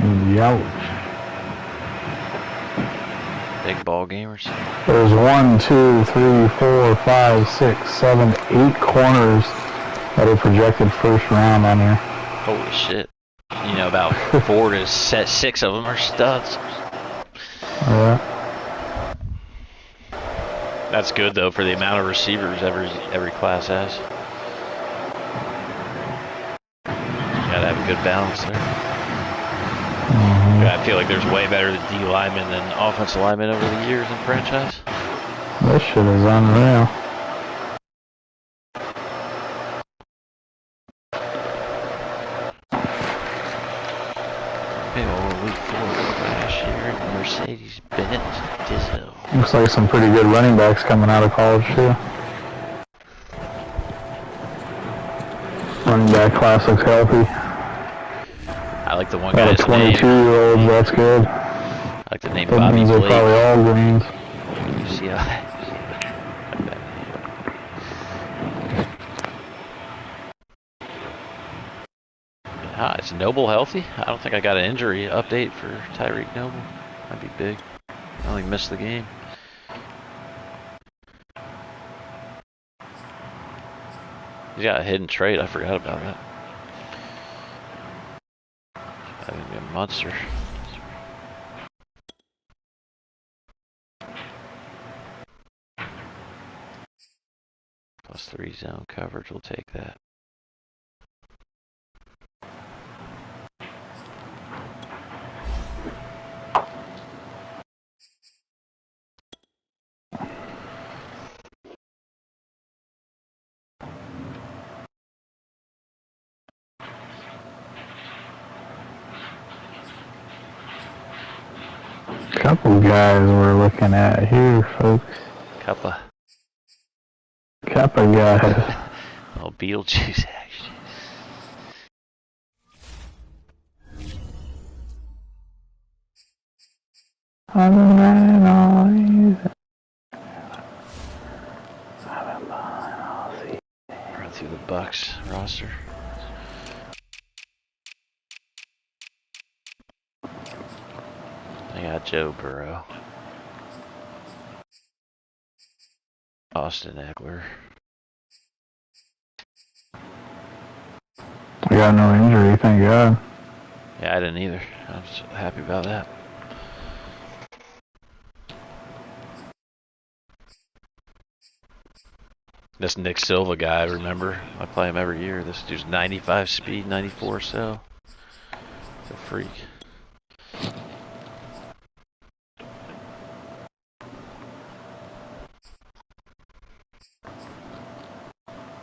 Youch. Big ball gamers. There's 1, 2, 3, 4, 5, 6, 7, 8 corners that are projected first round on here. Holy shit. You know, about 4 to 6 of them are studs. Yeah. That's good though for the amount of receivers every class has. Gotta have a good balance there. I feel like there's way better D linemen than offensive linemen over the years in franchise. This shit is unreal. Big old week 4 last year at Mercedes-Benz Dizzo. Looks like some pretty good running backs coming out of college too. Running back class looks healthy. I like the one Got guy's a 22-year-old, that's good. I like the name Those Bobby names Blake. are probably all greens. You see how is Noble healthy? I don't think I got an injury update for Tyreek Noble. That'd be big. I only missed the game. He's got a hidden trait. I forgot about that. That would be a monster. +3 zone coverage. We'll take that. Couple guys we're looking at here, folks. Cuppa. Couple guys. Oh, Beetlejuice action. I've been riding all easy. Run through the Bucks roster. I got Joe Burrow. Austin Eckler. I got no injury, thank God. Yeah, I didn't either. I was happy about that. This Nick Silva guy, remember? I play him every year. This dude's 95 speed, 94 so. He's a freak.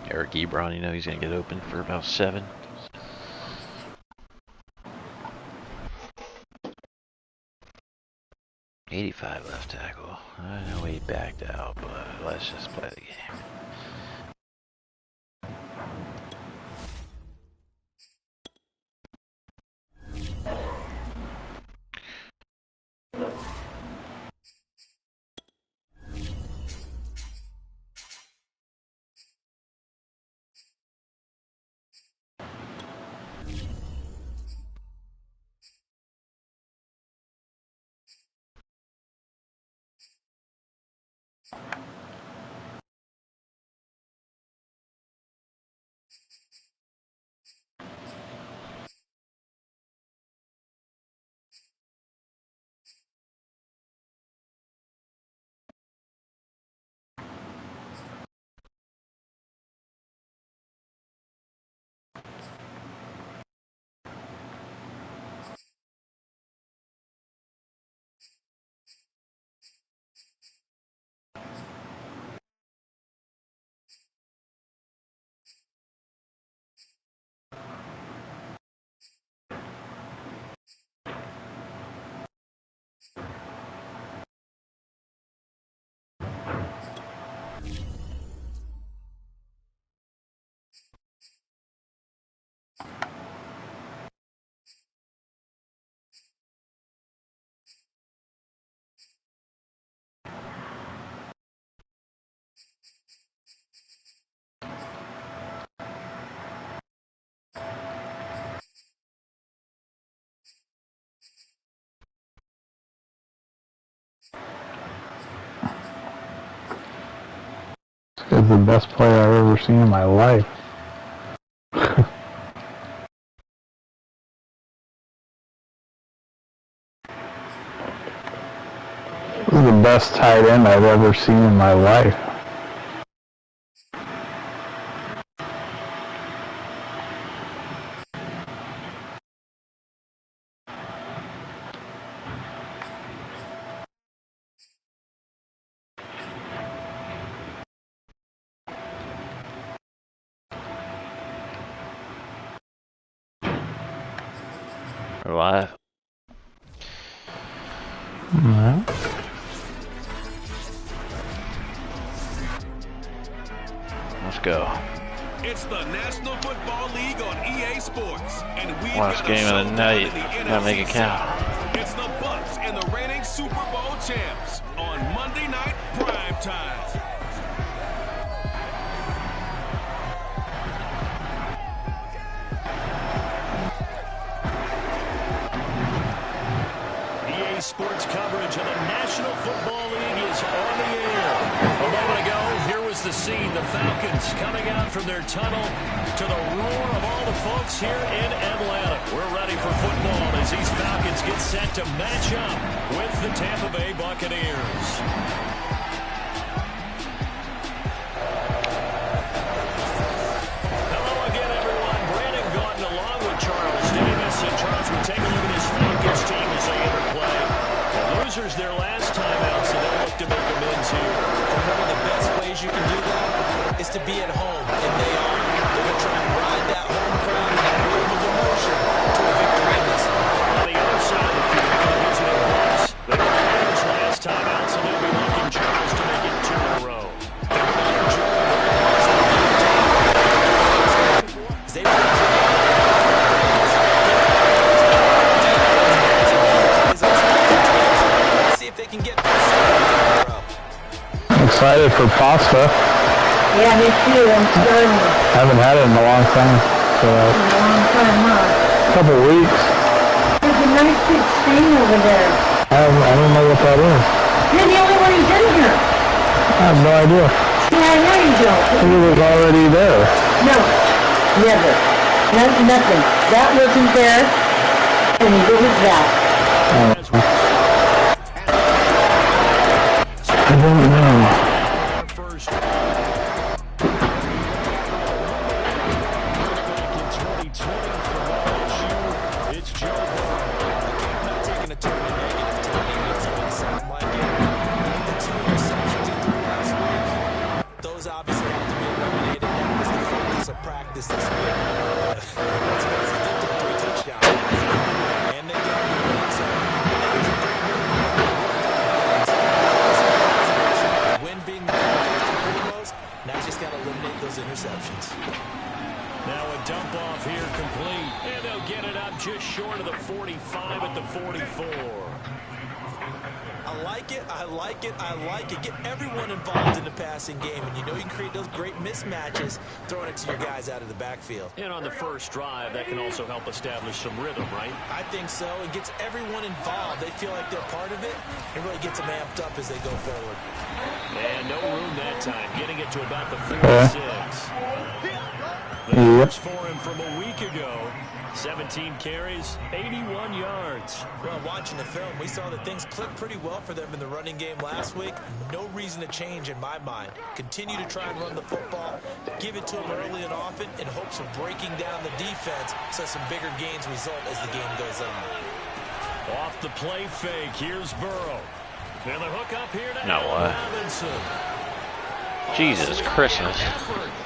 Eric Ebron, you know he's going to get open for about 7. $85 left tackle. I know he backed out, but let's just play the game. is the best play I've ever seen in my life. This is the best tight end I've ever seen in my life. We're live. Yeah. Let's go. It's the National Football League on EA Sports, and we've Last got game of the night. Gotta make it count. It's the Bucs and the reigning Super Bowl champs on Monday Night Prime Time. EA Sports coverage of the National Football League is on the air. A moment ago, here was the scene. The Falcons coming out from their tunnel to the roar of all the folks here in Atlanta. We're ready for football as these Falcons get set to match up with the Tampa Bay Buccaneers. Hello again, everyone. Brandon Gaudin along with Charles Davis. And Charles, we take a look at this Falcons team as they enter play. The losers their last time out, so they'll look to make amends here. And one of the best ways you can do that is to be at home, and they are. They're going to try and ride that home crowd and that wave of emotion to a victory in this one. On the other side of the field for the visiting Bucs, they were the winners last time out, so they'll be looking, Charles, to make it 2 in a row. See if they can get this in a row. Excited for pasta. Yeah, me too. I'm starting Haven't had it in a long time. So in a long time, huh? a couple weeks. There's a nice big stain over there. I don't know what that is. You're the only one who's in here. I have no idea. Yeah, I know you don't. It was already there. No, never. Nothing. That wasn't there, and neither was that. I don't know. Those obviously have to be eliminated. That was the focus of practice this week. That's because he did the 3 touchdowns. And they got the win. So win being the first and foremost. Now you just got to eliminate those interceptions. Now a dump off here complete. And they'll get it up just short of the 45 at the 44. I like it, I like it, I like it. Get everyone involved in the passing game, and you know you can create those great mismatches throwing it to your guys out of the backfield. And on the first drive, that can also help establish some rhythm, right? I think so. It gets everyone involved. They feel like they're part of it. It really gets them amped up as they go forward. And no room that time, getting it to about the 46. The numbers for him from a week ago. 17 carries, 81 yards. Well, watching the film, we saw that things clicked pretty well for them in the running game last week. No reason to change in my mind. Continue to try and run the football, give it to them early and often in hopes of breaking down the defense so some bigger gains result as the game goes on. Off the play fake, here's Burrow. And the hook up here to No way. Robinson. Jesus Christmas.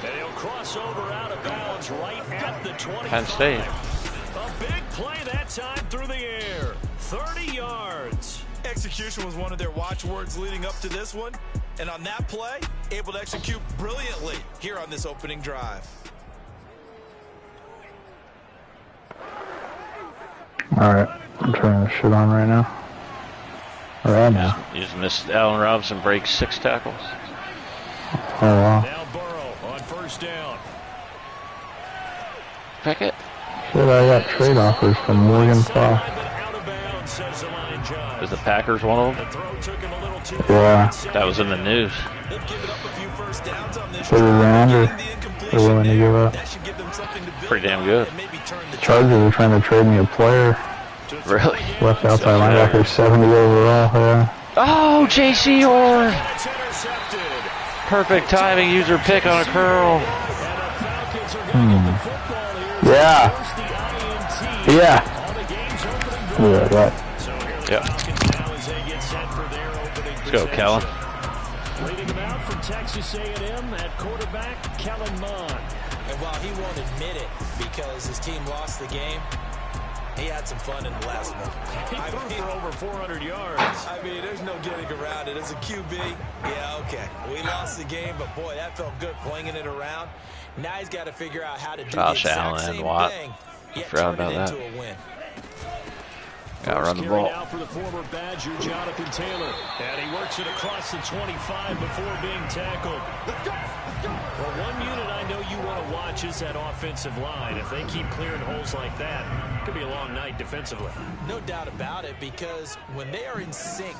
And he'll cross over out of bounds right at the 25. Penn State. A big play that time through the air. 30 yards. Execution was one of their watchwords leading up to this one. And on that play, able to execute brilliantly here on this opening drive. Alright, I'm turning this shit on right now. Right now. You just missed Allen Robinson break 6 tackles. Oh wow. Now Burrow on first down. Pick it. Shit, I got trade offers from Morgan Fox. Out of bounds, says the line judge. Was the Packers one of them? The throw took him a little too Yeah. far. That was in the news. They've given up a few first downs on this Third drive. round, or Getting the incompletion they're willing to there, give up. that should give them something to build Pretty damn on good. and maybe turn the Chargers are trying to trade me a player. Really? Left outside linebacker, 70 overall. Yeah. Oh, J.C. Horn! It's intercepted. Perfect timing. User pick on a curl. And the Falcons are going to get the football here. Yeah. First the INT. Yeah. On the game's opening drive. Yeah, that. So here the Yep. Falcons now as they get set for their opening Let's go, Kellen. Leading them out from Texas A&M at quarterback, Kellen Mond. And while he won't admit it because his team lost the game, he had some fun in the last one. He I threw mean, for over 400 yards. I mean, there's no getting around it. As a QB, yeah, okay. We lost the game, but boy, that felt good flinging it around. Now he's got to figure out how to do Josh the exact Allen, same Watt. thing, yet Forgot turn it about into that. a win. Gotta run the First carry ball. now for the former Badger, Jonathan Taylor. And he works it across the 25 before being tackled. Well, one unit I know you want to watch is that offensive line. If they keep clearing holes like that, it could be a long night defensively. No doubt about it, because when they are in sync,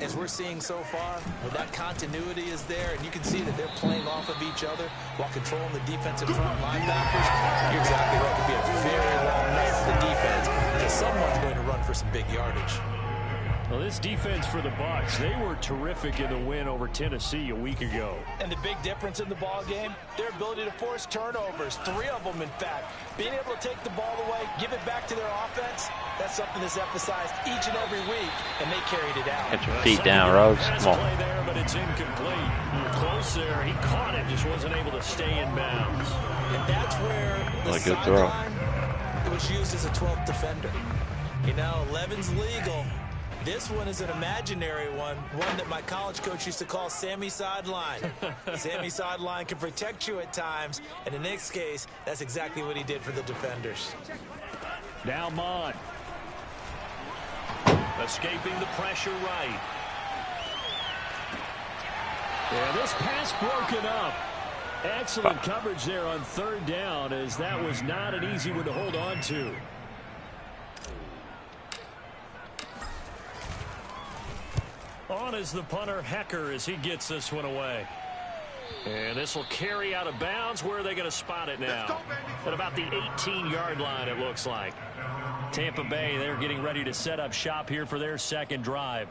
as we're seeing so far, when that continuity is there, and you can see that they're playing off of each other while controlling the defensive front linebackers, you're exactly right. It could be a very long night for the defense, because someone's going to run for some big yardage. Well, this defense for the Bucs, they were terrific in the win over Tennessee a week ago. And the big difference in the ball game, their ability to force turnovers, 3 of them in fact. Being able to take the ball away, give it back to their offense, that's something that's emphasized each and every week, and they carried it out. Get your feet down, Rhodes. Pass Come on. play there, but it's incomplete. Close there. He caught it, just wasn't able to stay in bounds. And that's where the What a good throw. sideline, it was used as a 12th defender. You know, 11's legal. This one is an imaginary one that my college coach used to call Sammy Sideline. Sammy Sideline can protect you at times, and in this case, that's exactly what he did for the defenders. Now Mond. Escaping the pressure right. Yeah, this pass broken up. Excellent coverage there on third down, as that was not an easy one to hold on to. On is the punter, Hecker, as he gets this one away. And this will carry out of bounds. Where are they going to spot it now? At about the 18-yard line, it looks like. Tampa Bay, they're getting ready to set up shop here for their second drive.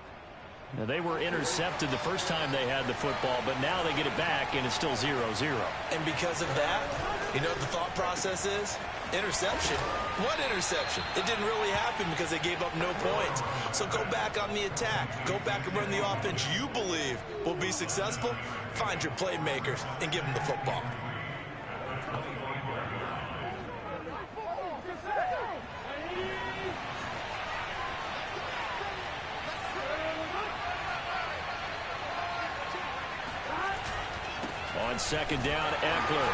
Now, they were intercepted the first time they had the football, but now they get it back, and it's still 0-0. And because of that, you know what the thought process is? Interception. What interception? It didn't really happen because they gave up no points. So go back on the attack. Go back and run the offense you believe will be successful. Find your playmakers and give them the football. On second down, Eckler.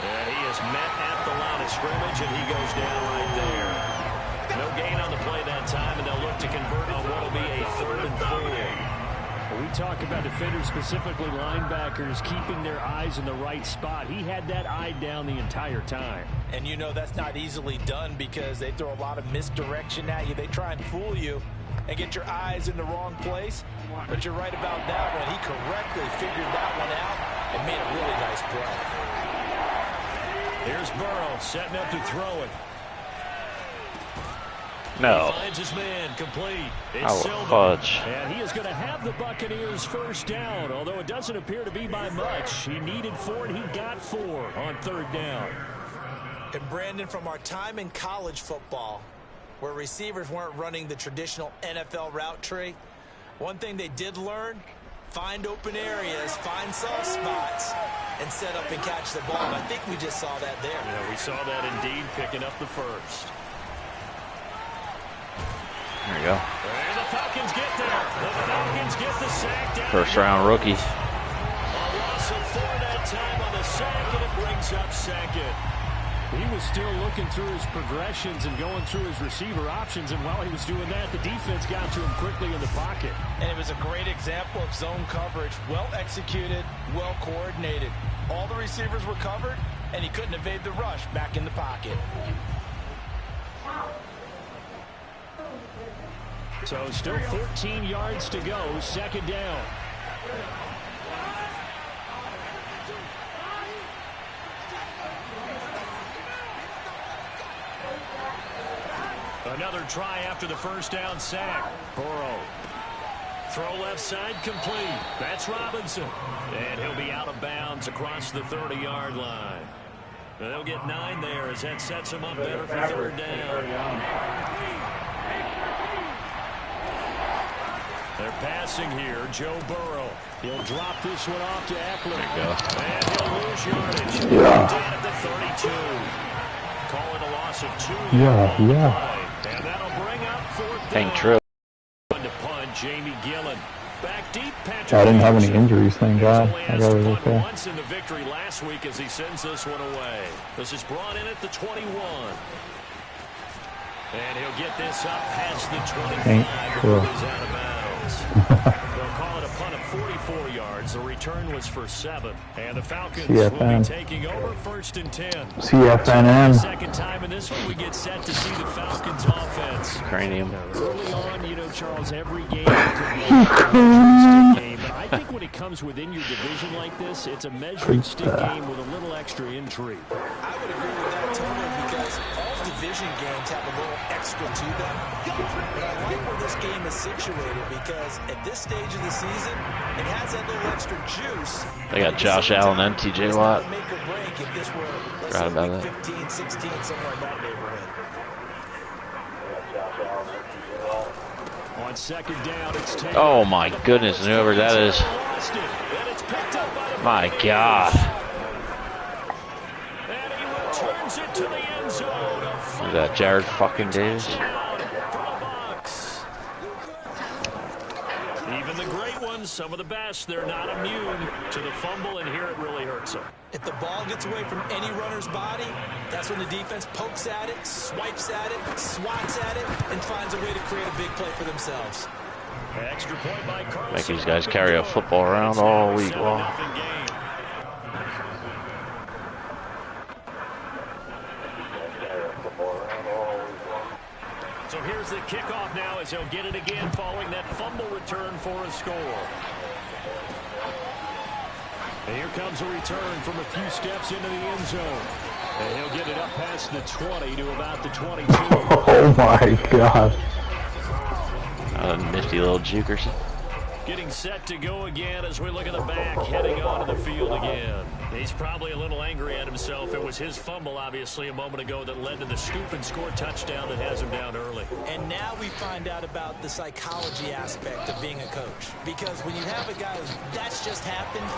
And he is met at the line of scrimmage, and he goes down right there. No gain on the play that time, and they'll look to convert on what will be a 3rd and 4. We talk about defenders, specifically linebackers, keeping their eyes in the right spot. He had that eye down the entire time. And you know that's not easily done because they throw a lot of misdirection at you. They try and fool you and get your eyes in the wrong place. But you're right about that one. He correctly figured that one out and made a really nice play. Here's Burrow setting up to throw it. No. He finds his man, complete. It's Oh, Silva. fudge. And he is going to have the Buccaneers first down, although it doesn't appear to be by much. He needed 4, and he got 4 on 3rd down. And Brandon, from our time in college football, where receivers weren't running the traditional NFL route tree, one thing they did learn, find open areas, find soft spots, and set up and catch the ball. And I think we just saw that there. Yeah, we saw that indeed, picking up the first. There you go. And the Falcons get there. The Falcons get the sack down. First round rookie. A loss of 4 that time on the sack, and it brings up second. He was still looking through his progressions and going through his receiver options, and while he was doing that, the defense got to him quickly in the pocket. And it was a great example of zone coverage. Well executed, well coordinated. All the receivers were covered, and he couldn't evade the rush back in the pocket. So still 14 yards to go, second down. Another try after the first down sack. Burrow. Throw left side complete. That's Robinson. And he'll be out of bounds across the 30-yard line. They'll get 9 there as that sets him up better for third down. They're passing here. Joe Burrow. He'll drop this one off to Eckler. And he'll lose yardage. Down at the 32. Call it a loss of 2. And that'll bring up fourth down. True. To punt, Jamie Gillen. Back deep, Patrick. I didn't have any injuries, thank God. I got it okay. Once in the victory last week as he sends this one away. This is brought in at the 21. And he'll get this up past the 25 before he's out of bounds. They'll call it a punt of 44 yards. The return was for 7. And the Falcons will be taking over first and 10. CFM. Second time in this one, we get set to see the Falcons offense. Cranium. Early on, you know, Charles, every game could be a game. But I think when it comes within your division like this, it's a measured stick game with a little extra intrigue. I would agree with that totally because all division games have a little extra to them. But I like where this game is situated because at this stage of the season, it has that little extra juice. They got Josh Allen and TJ Watt. Forgot about that. 15, 16, somewhere in that neighborhood. On second down, it's taken. Oh my goodness, whoever that is. My God. And he returns it to the end zone. Is that Jared fucking Davis? Even the great ones, some of the best, they're not immune to the fumble, and here it really hurts them. If the ball gets away from any runner's body, that's when the defense pokes at it, swipes at it, swats at it, and finds a way to create a big play for themselves. Extra point by Carlson. Make these guys carry a football around all week long. So here's the kickoff now as he'll get it again following that fumble return for a score. And here comes a return from a few steps into the end zone. And he'll get it up past the 20 to about the 22. Oh my God. A nifty little jukerson. Getting set to go again as we look at the back, heading onto the field again. He's probably a little angry at himself. It was his fumble, obviously, a moment ago that led to the scoop and score touchdown that has him down early. And now we find out about the psychology aspect of being a coach. Because when you have a guy who's, that's just happened,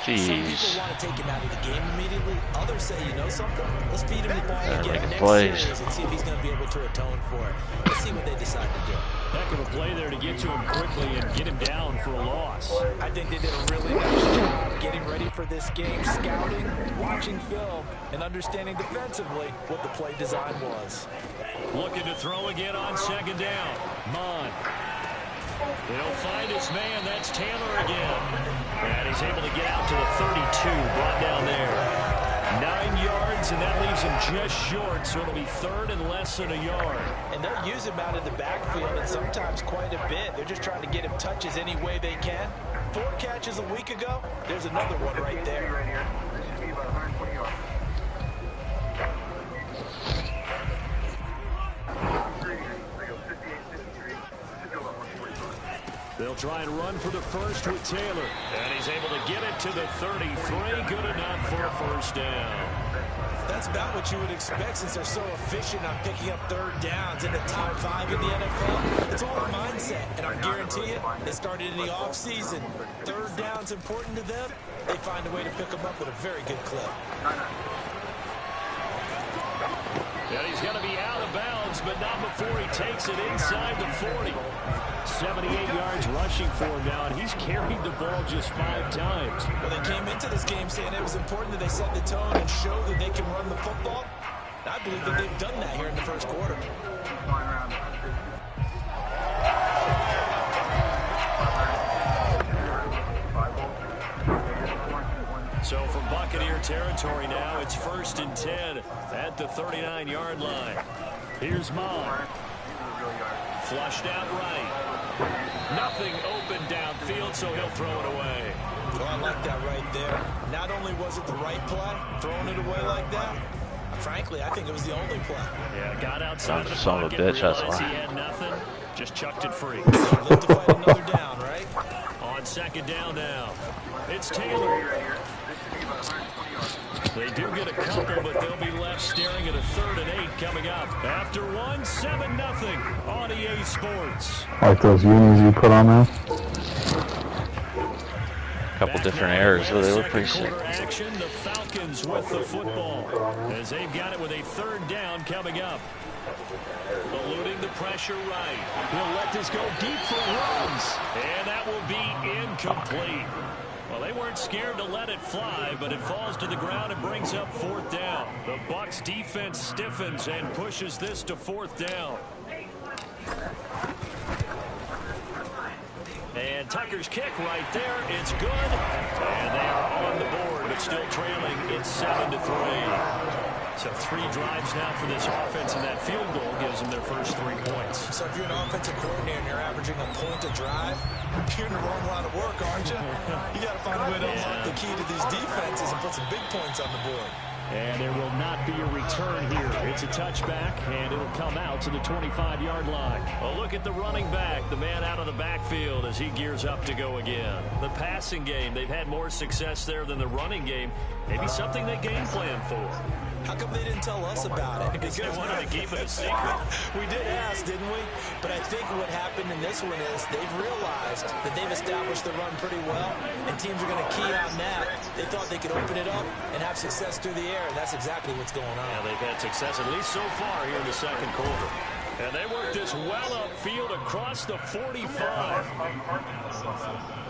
some people want to take him out of the game immediately. Others say, you know something? Let's feed him the ball again next series and see if he's going to be able to atone for it. Let's see what they decide to do. Heck of a play there to get to him quickly and get him down for a loss. I think they did a really nice job getting ready for this game, scouting, watching film, and understanding defensively what the play design was. Looking to throw again on second down. Mond. They'll find his man. That's Taylor again. And he's able to get out to the 32, brought down there. 9 yards, and that leaves him just short, so it'll be third and less than a yard. And they'll use him out in the backfield, and sometimes quite a bit. They're just trying to get him touches any way they can. 4 catches a week ago. There's another one right there. They'll try and run for the first with Taylor. And he's able to get it to the 33. Good enough for a first down. That's about what you would expect since they're so efficient on picking up third downs in the top 5 in the NFL. It's all a mindset, and I guarantee you, they started in the offseason. Third down's important to them. They find a way to pick them up at a very good clip. And he's going to be out of bounds, but not before he takes it inside the 40. 78 yards rushing for him now, and he's carried the ball just 5 times. Well, they came into this game saying it was important that they set the tone and show that they can run the football. I believe that they've done that here in the first quarter. So from Buccaneer territory now, it's first and 10 at the 39-yard line. Here's Mond. Flushed out right. Nothing open downfield, so he'll throw it away. Well, I like that right there. Not only was it the right play, throwing it away like that, frankly, I think it was the only play. Yeah, got outside the son of a pocket, bitch, that's realized why. he had nothing, just chucked it free. Live to fight another down, right? On second down now, it's Taylor. They do get a couple, but they'll be left staring at a 3rd and 8 coming up. After one, 7-0 on EA Sports. Like those unis you put on there. Couple different errors, but they look pretty sick. Action, the Falcons with the football as they've got it with a 3rd down coming up. Eluding the pressure right. He'll let this go deep for runs, and that will be incomplete. Well, they weren't scared to let it fly, but it falls to the ground and brings up 4th down. The Bucs defense stiffens and pushes this to 4th down. And Tucker's kick right there, it's good. And they are on the board, but still trailing. It's 7-3. So 3 drives now for this offense, and that field goal gives them their first 3 points. So if you're an offensive coordinator and you're averaging a point a drive, you're in the wrong line of work, aren't you? You got to find a way to unlock the key to these defenses and put some big points on the board. And there will not be a return here. It's a touchback, and it'll come out to the 25-yard line. Well, look at the running back, the man out of the backfield as he gears up to go again. The passing game, they've had more success there than the running game. Maybe something they game plan for. How come they didn't tell us about it? Because they wanted to keep it a secret. We did ask, didn't we? But I think what happened in this one is they've realized that they've established the run pretty well, and teams are going to key on that. They thought they could open it up and have success through the air, and that's exactly what's going on. Yeah, they've had success, at least so far, here in the second quarter. And they work this well upfield across the 45.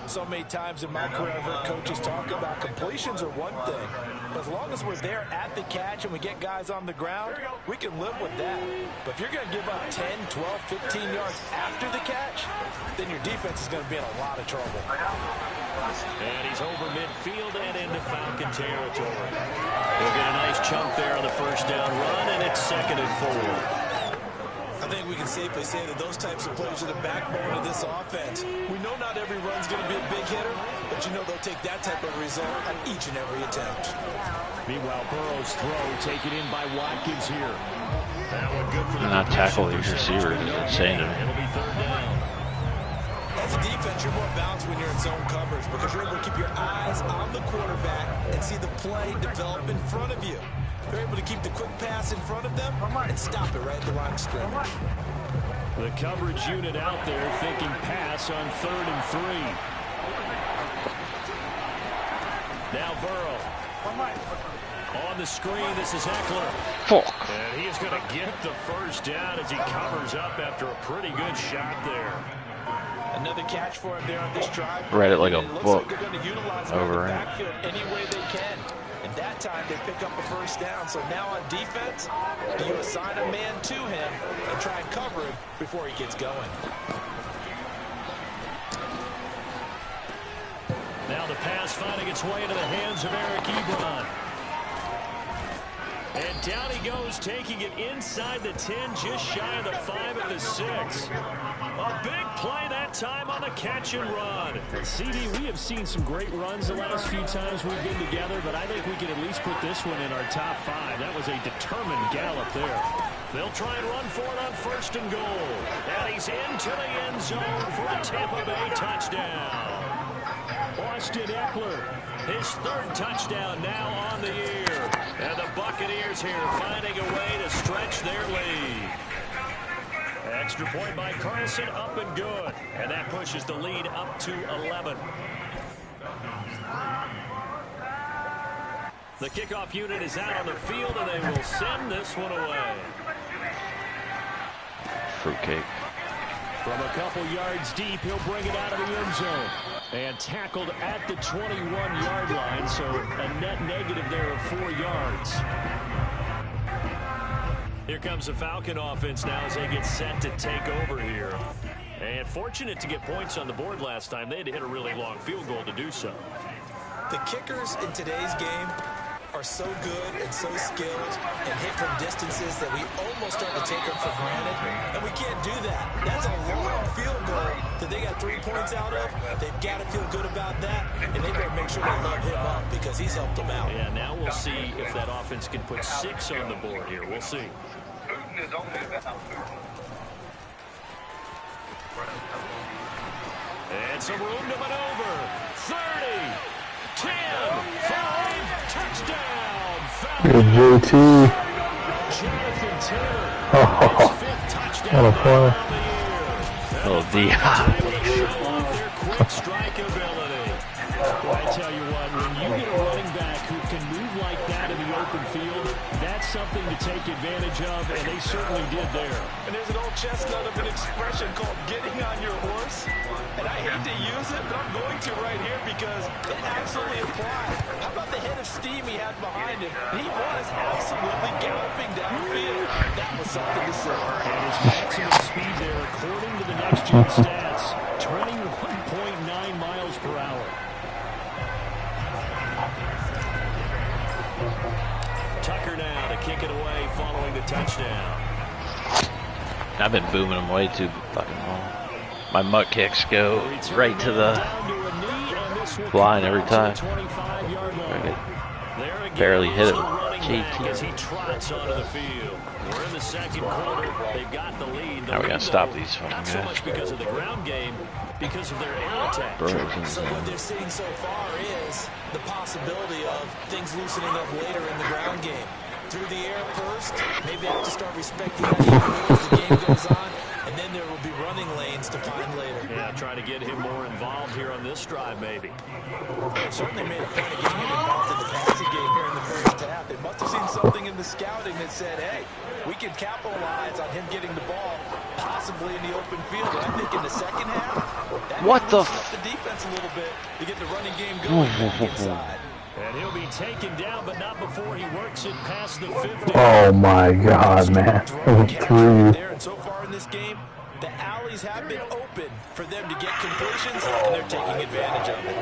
So many times in my career, I've heard coaches talk about completions are one thing. But as long as we're there at the catch and we get guys on the ground, we can live with that. But if you're going to give up 10, 12, 15 yards after the catch, then your defense is going to be in a lot of trouble. And he's over midfield and into Falcon territory. He'll get a nice chunk there on the first down run, and it's 2nd and 4. I think we can safely say that those types of plays are the backbone of this offense. We know not every run's going to be a big hitter, but you know they'll take that type of result on each and every attempt. Meanwhile, Burrow's throw taken in by Watkins here. That one good for the Not tackle these receivers is insane to me. It'll be 3rd down. As a defense, you're more balanced when you're in zone coverage because you're able to keep your eyes on the quarterback and see the play develop in front of you. They're able to keep the quick pass in front of them and stop it right at the line of scrimmage. The coverage unit out there thinking pass on 3rd and 3. Now Burrow. On the screen, this is Eckler. Fuck. And he is going to get the first down as he covers up after a pretty good shot there. Another catch for him there on this drive. Read it like a it looks book. like they're going to utilize him in the backfield any way they can. And that time they pick up a first down. So now on defense, do you assign a man to him and try and cover him before he gets going? Now the pass finding its way into the hands of Eric Ebron. And down he goes, taking it inside the 10, just shy of the 5 at the 6. A big play that time on the catch and run. CD, we have seen some great runs the last few times we've been together, but I think we can at least put this one in our top 5. That was a determined gallop there. They'll try and run for it on 1st and goal. And he's into the end zone for a Tampa Bay touchdown. Austin Eckler, his 3rd touchdown now on the year. And the Buccaneers here finding a way to stretch their lead. Extra point by Carlson, up and good. And that pushes the lead up to 11. The kickoff unit is out on the field, and they will send this one away. Fruitcake. From a couple yards deep, he'll bring it out of the end zone. And tackled at the 21-yard line, so a net negative there of 4 yards. Here comes the Falcon offense now as they get set to take over here. And fortunate to get points on the board last time. They had to hit a really long field goal to do so. The kickers in today's game are so good and so skilled and hit from distances that we almost start to take them for granted. And we can't do that. That's a 3 points out of, they've got to feel good about that, and they better make sure they love him up because he's helped them out. Yeah, now we'll see if that offense can put 6 on the board here. We'll see. And some room to maneuver. 30, 10, 5, touchdown. Good JT. Jonathan Taylor. Oh, His 5th touchdown what a play. on the year. Little D. Show off their quick strike ability. Well, I tell you what, when you get a running back who can move like that in the open field, that's something to take advantage of, and they certainly did there. And there's an old chestnut of an expression called getting on your horse. And I hate to use it, but I'm going to right here because it absolutely applies. How about the head of steam he had behind him? He was absolutely galloping down the field. That was something to say. And his maximum speed there, according to the next-gen stats, 21.9 miles per hour. Tucker now to kick it away following the touchdown. I've been booming them way too fucking long. My mutt kicks go right to the line every time. I barely hit it with JT. As he trots onto the field. We're in the second quarter. They've got the lead. Now we gotta stop these fucking Not so guys. much because of the ground game, because of their air attack. So what they're seeing so far is the possibility of things loosening up later in the ground game. Through the air first, maybe I have to start respecting that even more as the game goes on, and then there will be running lanes to find later. Yeah, trying to get him more involved here on this drive, maybe. They certainly made a point of getting him involved in the passing game here in the first half. They must have seen something in the scouting that said, hey, we can capitalize on him getting the ball possibly in the open field. But I think in the second half, that What the the defense a little bit to get the running game going inside. And he'll be taken down, but not before he works it past the 50. Oh my God, man. Three. There, and so far in this game, the alleys have been open for them to get completions, and they're taking advantage of it.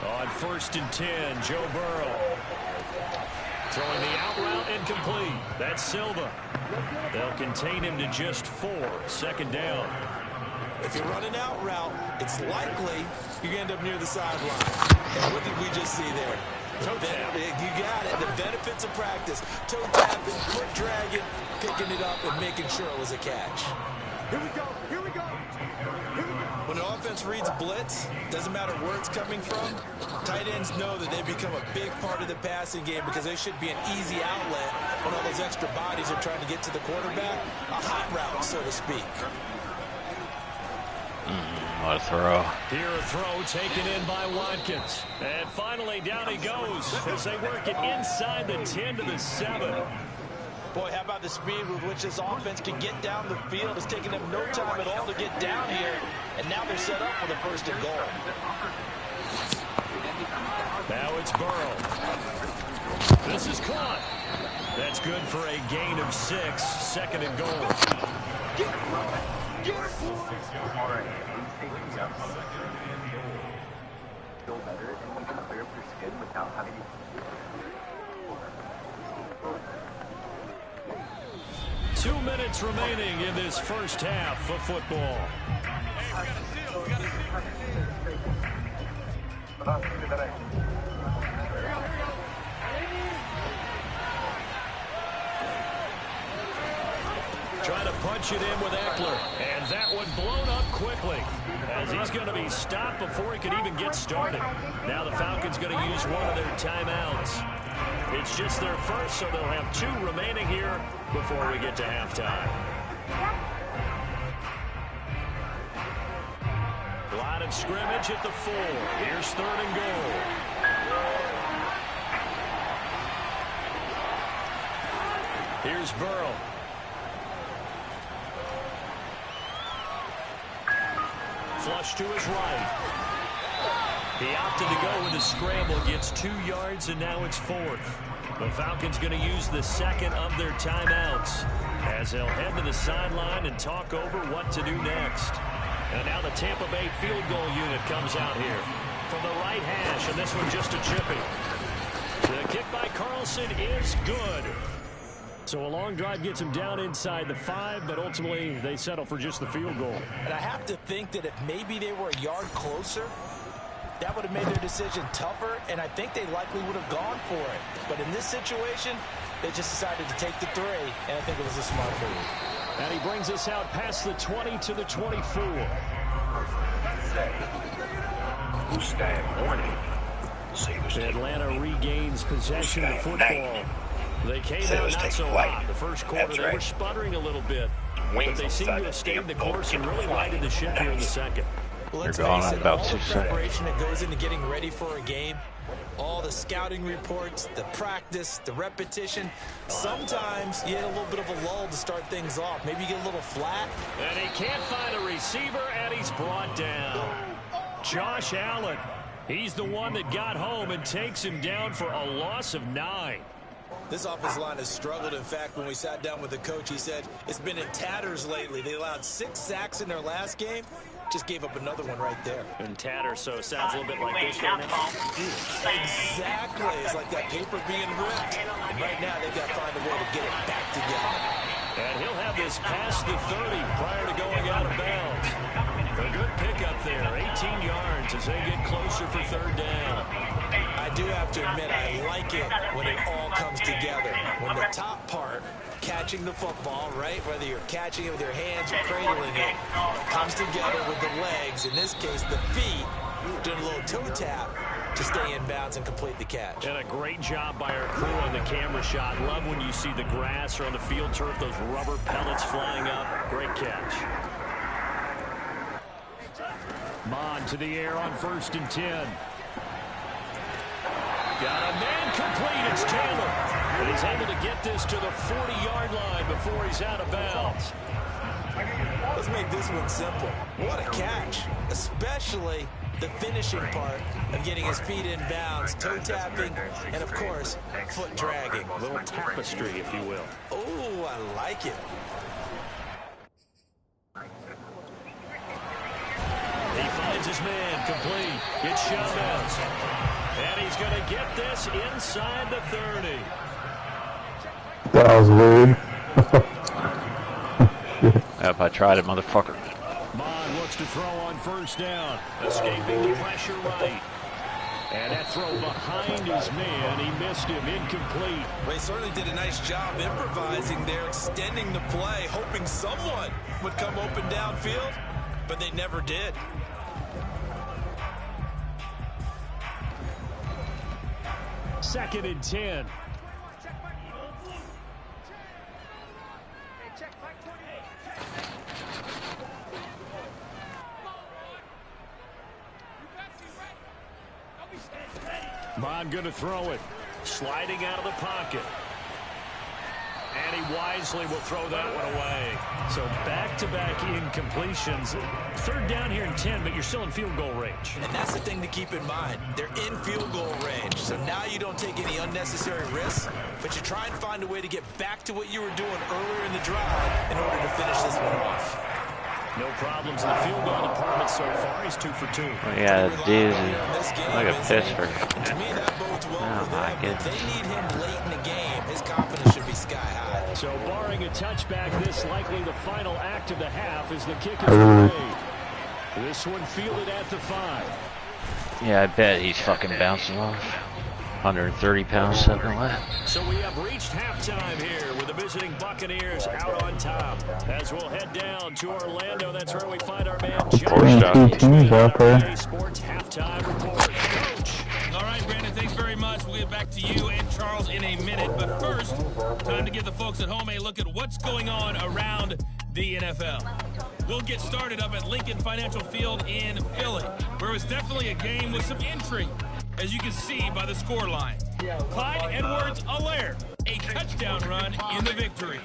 On 1st and 10, Joe Burrow. Throwing the out route incomplete. That's Silva. They'll contain him to just 4. 2nd down. If you run an out route, it's likely you end up near the sideline. And what did we just see there? Toe tap. You got it. The benefits of practice. Toe tapping, foot dragging, picking it up, and making sure it was a catch. Here we go. Here we go. When an offense reads blitz, doesn't matter where it's coming from, tight ends know that they become a big part of the passing game because they should be an easy outlet when all those extra bodies are trying to get to the quarterback. A hot route, so to speak. What a throw. Here a throw taken in by Watkins. And finally down he goes as they work it inside the 10 to the 7. Boy, how about the speed with which this offense can get down the field? It's taken them no time at all to get down here. And now they're set up for the 1st and goal. Now it's Burrow. This is caught. That's good for a gain of 6. 2nd and goal. Two minutes remaining in this first half of football. Trying to punch it in with Eckler. And that one blown up quickly as he's going to be stopped before he could even get started. Now the Falcons going to use one of their timeouts. It's just their first, so they'll have 2 remaining here before we get to halftime. Line of scrimmage at the 4. Here's 3rd and goal. Here's Burrow. Flush to his right. He opted to go with a scramble, gets 2 yards, and now it's 4th. The Falcons going to use the 2nd of their timeouts as they'll head to the sideline and talk over what to do next. And now the Tampa Bay field goal unit comes out here from the right hash, and this one just a chippy. The kick by Carlson is good. So a long drive gets them down inside the 5, but ultimately they settle for just the field goal. And I have to think that if maybe they were a yard closer, that would have made their decision tougher, and I think they likely would have gone for it. But in this situation, they just decided to take the 3, and I think it was a smart move. And he brings us out past the 20 to the 24. Atlanta regains possession of the football. They came out not so hot. The first quarter, they were sputtering a little bit, but they seem to have stayed the course and really righted the ship here in the second. Well, let's They're gone face on it, about all 2 the seconds. preparation that goes into getting ready for a game, all the scouting reports, the practice, the repetition, sometimes you get a little bit of a lull to start things off. Maybe you get a little flat. And he can't find a receiver, and he's brought down. Josh Allen, he's the one that got home and takes him down for a loss of 9. This offensive line has struggled. In fact, when we sat down with the coach, he said it's been in tatters lately. They allowed 6 sacks in their last game. Just gave up another one right there. In tatters, so it sounds a little bit like this right now. Exactly. It's like that paper being ripped. And right now, they've got to find a way to get it back together. And he'll have this past the 30 prior to going out of bounds. A good pickup there, 18 yards as they get closer for 3rd down. I do have to admit, I like it when it all comes together. When the top part, catching the football, right, whether you're catching it with your hands or cradling it, comes together with the legs, in this case the feet, doing a little toe tap to stay in bounds and complete the catch. And a great job by our crew on the camera shot. Love when you see the grass or on the field turf, those rubber pellets flying up. Great catch. Mon to the air on 1st and 10. Got a man complete. It's Taylor. And he's able to get this to the 40-yard line before he's out of bounds. Let's make this one simple. What a catch, especially the finishing part of getting his feet in bounds, toe tapping, and of course, foot dragging. A little tapestry, if you will. Oh, I like it. He finds his man complete. It's Chavez. And he's going to get this inside the 30. That was weird. Yep, I tried it, motherfucker. Mon looks to throw on 1st down. Escaping the pressure right. And that throw behind his man. He missed him. Incomplete. Well, he certainly did a nice job improvising there, extending the play, hoping someone would come open downfield, but they never did. Second and 10. Bond going to throw it. Sliding out of the pocket. And he wisely will throw that one away. So back-to-back incompletions. 3rd down here in 10, but you're still in field goal range. And that's the thing to keep in mind. They're in field goal range. So now you don't take any unnecessary risks, but you try and find a way to get back to what you were doing earlier in the drive in order to finish this one off. No problems in the field goal department so far. He's 2 for 2. Yeah, doozy. Like a Pittsburgh. To me, that bodes well Oh, for my them. If goodness. they need him late in the game, his confidence should be sky high. So barring a touchback, this likely the final act of the half as the kick is away. This one fielded at the 5. Yeah, I bet he's fucking bouncing off. 130 pounds sitting left. So we have reached halftime here with the visiting Buccaneers out on top. As we'll head down to Orlando, that's where we find our man John. Two teams out there. Sports halftime report. Coach. All right, Brandon, thanks very much. We'll get back to you and Charles in a minute. But first, time to give the folks at home a look at what's going on around the NFL. We'll get started up at Lincoln Financial Field in Philly, where it was definitely a game with some intrigue, as you can see by the scoreline. Clyde Edwards-Helaire, a touchdown run in the victory.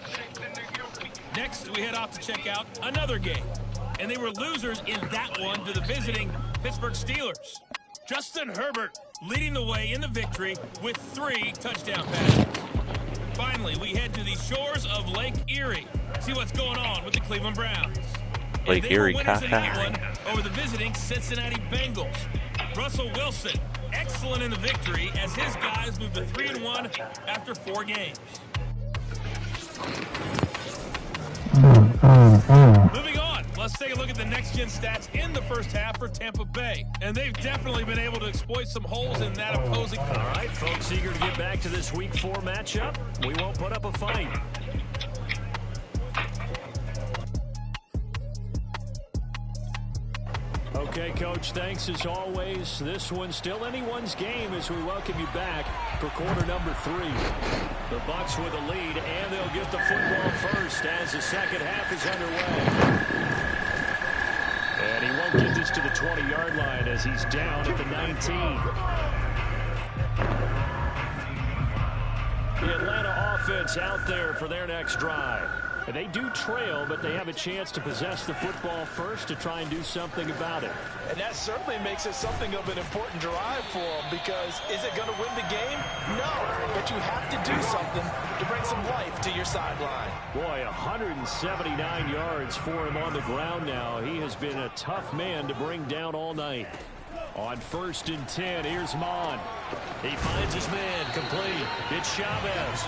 Next, we head off to check out another game, and they were losers in that one to the visiting Pittsburgh Steelers. Justin Herbert leading the way in the victory with 3 touchdown passes. Finally, we head to the shores of Lake Erie, see what's going on with the Cleveland Browns. Lake Erie, in that one over the visiting Cincinnati Bengals. Russell Wilson, excellent in the victory as his guys moved to 3-1 after 4 games. Moving on, let's take a look at the next-gen stats in the first half for Tampa Bay. And they've definitely been able to exploit some holes in that opposing. All right, folks, eager to get back to this Week 4 matchup. We won't put up a fight. Okay, Coach, thanks as always. This one's still anyone's game as we welcome you back for quarter number 3. The Bucs with a lead, and they'll get the football first as the second half is underway. And he won't get this to the 20-yard line as he's down at the 19. The Atlanta offense out there for their next drive. And they do trail, but they have a chance to possess the football first to try and do something about it. And that certainly makes it something of an important drive for them, because is it going to win the game? No, but you have to do something to bring some life to your sideline. Boy, 179 yards for him on the ground now. He has been a tough man to bring down all night. On 1st and 10, here's Mon. He finds his man, complete. It's Chavez.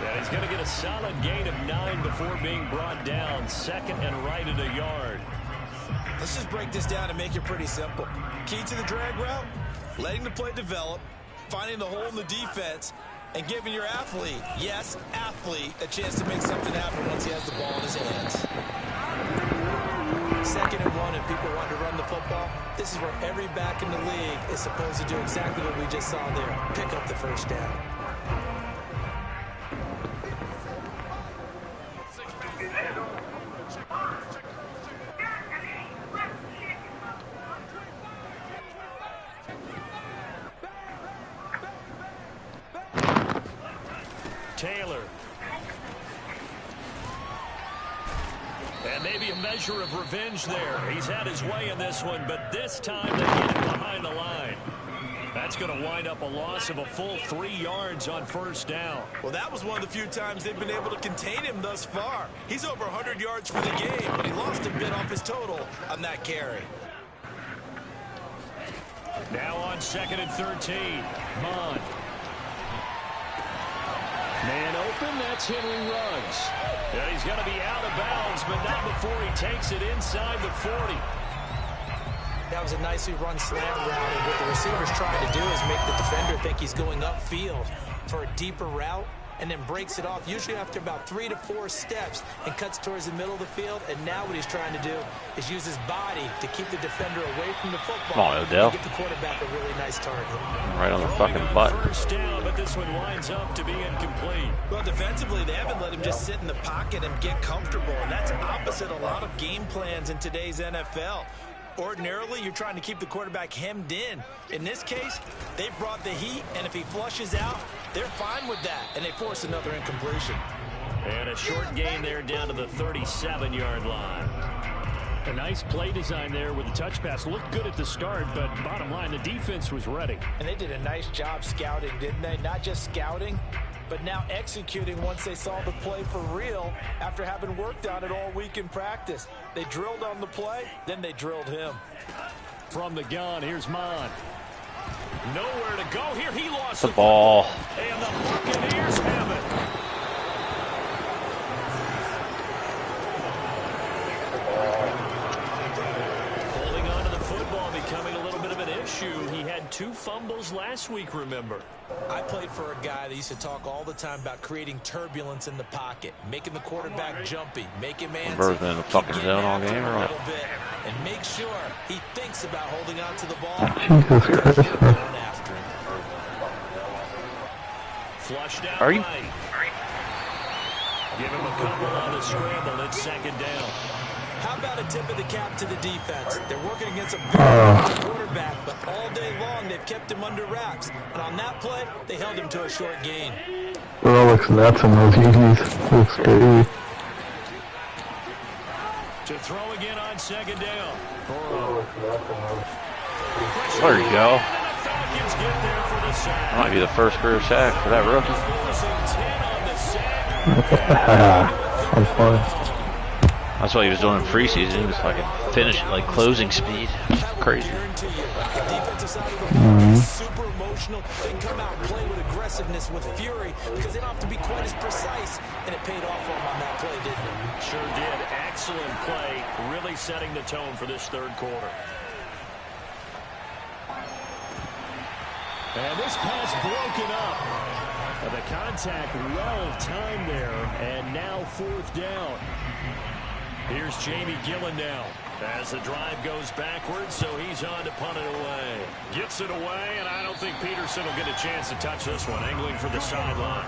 And he's going to get a solid gain of 9 before being brought down. Second and right at a yard. Let's just break this down and make it pretty simple. Key to the drag route, letting the play develop, finding the hole in the defense, and giving your athlete, yes, athlete, a chance to make something happen once he has the ball in his hands. 2nd and 1 and people want to run the football. This is where every back in the league is supposed to do exactly what we just saw there. Pick up the first down. Taylor. And maybe a measure of revenge there. He's had his way in this one, but this time they get him behind the line. That's going to wind up a loss of a full 3 yards on 1st down. Well, that was one of the few times they've been able to contain him thus far. He's over 100 yards for the game, but he lost a bit off his total on that carry. Now on 2nd and 13, Mon. Man open, that's Henry Ruggs. And he's going to be out of bounds, but not before he takes it inside the 40. That was a nicely run slant route, and what the receiver's trying to do is make the defender think he's going upfield for a deeper route, and then breaks it off, usually after about 3 to 4 steps, and cuts towards the middle of the field. And now what he's trying to do is use his body to keep the defender away from the football. Come on, Odell. And get the quarterback a really nice target. Right on the fucking butt. 1st down, but this one winds up to be incomplete. Well, defensively, they haven't let him just sit in the pocket and get comfortable, and that's opposite a lot of game plans in today's NFL. Ordinarily, you're trying to keep the quarterback hemmed in. In this case, they brought the heat, and if he flushes out, they're fine with that, and they force another incompletion. And a short gain there down to the 37-yard line. A nice play design there with the touch pass. Looked good at the start, but bottom line, the defense was ready. And they did a nice job scouting, didn't they? Not just scouting, but now executing once they saw the play for real after having worked on it all week in practice. They drilled on the play, then they drilled him. From the gun, here's Mon. Nowhere to go here. He lost the ball. And the Buccaneers have it. Holding on to the football becoming a little bit of an issue. He had 2 fumbles last week, remember. I played for a guy that used to talk all the time about creating turbulence in the pocket, making the quarterback jumpy, making man Bird's been in the fucking zone all game, or what? And make sure he thinks about holding on to the ball. Jesus Christ. After him. Flushed out. Are you? Right. Give him a couple on the scramble. It's 2nd down. How about a tip of the cap to the defense? They're working against a very good quarterback, but all day long they've kept him under wraps. And on that play, they held him to a short gain. Burrow looks nuts in those Yeezys. Looks crazy. To throw again on 2nd down. Burrow. There you go. And the Falcons get there for the sack. That might be the first career sack for that rookie. Losing 10 on the sack. I'm fine. That's what he was doing in preseason. He was fucking finishing, like closing speed. Crazy. Super emotional. They come out and play with aggressiveness, with fury, because they don't have to be quite as precise. And it paid off for him on that play, didn't it? Sure did. Excellent play. Really setting the tone for this third quarter. And this pass broken up. The contact well timed there, and now fourth down. Here's Jamie Gillen now as the drive goes backwards, so he's on to punt it away. Gets it away, and I don't think Peterson will get a chance to touch this one, angling for the sideline.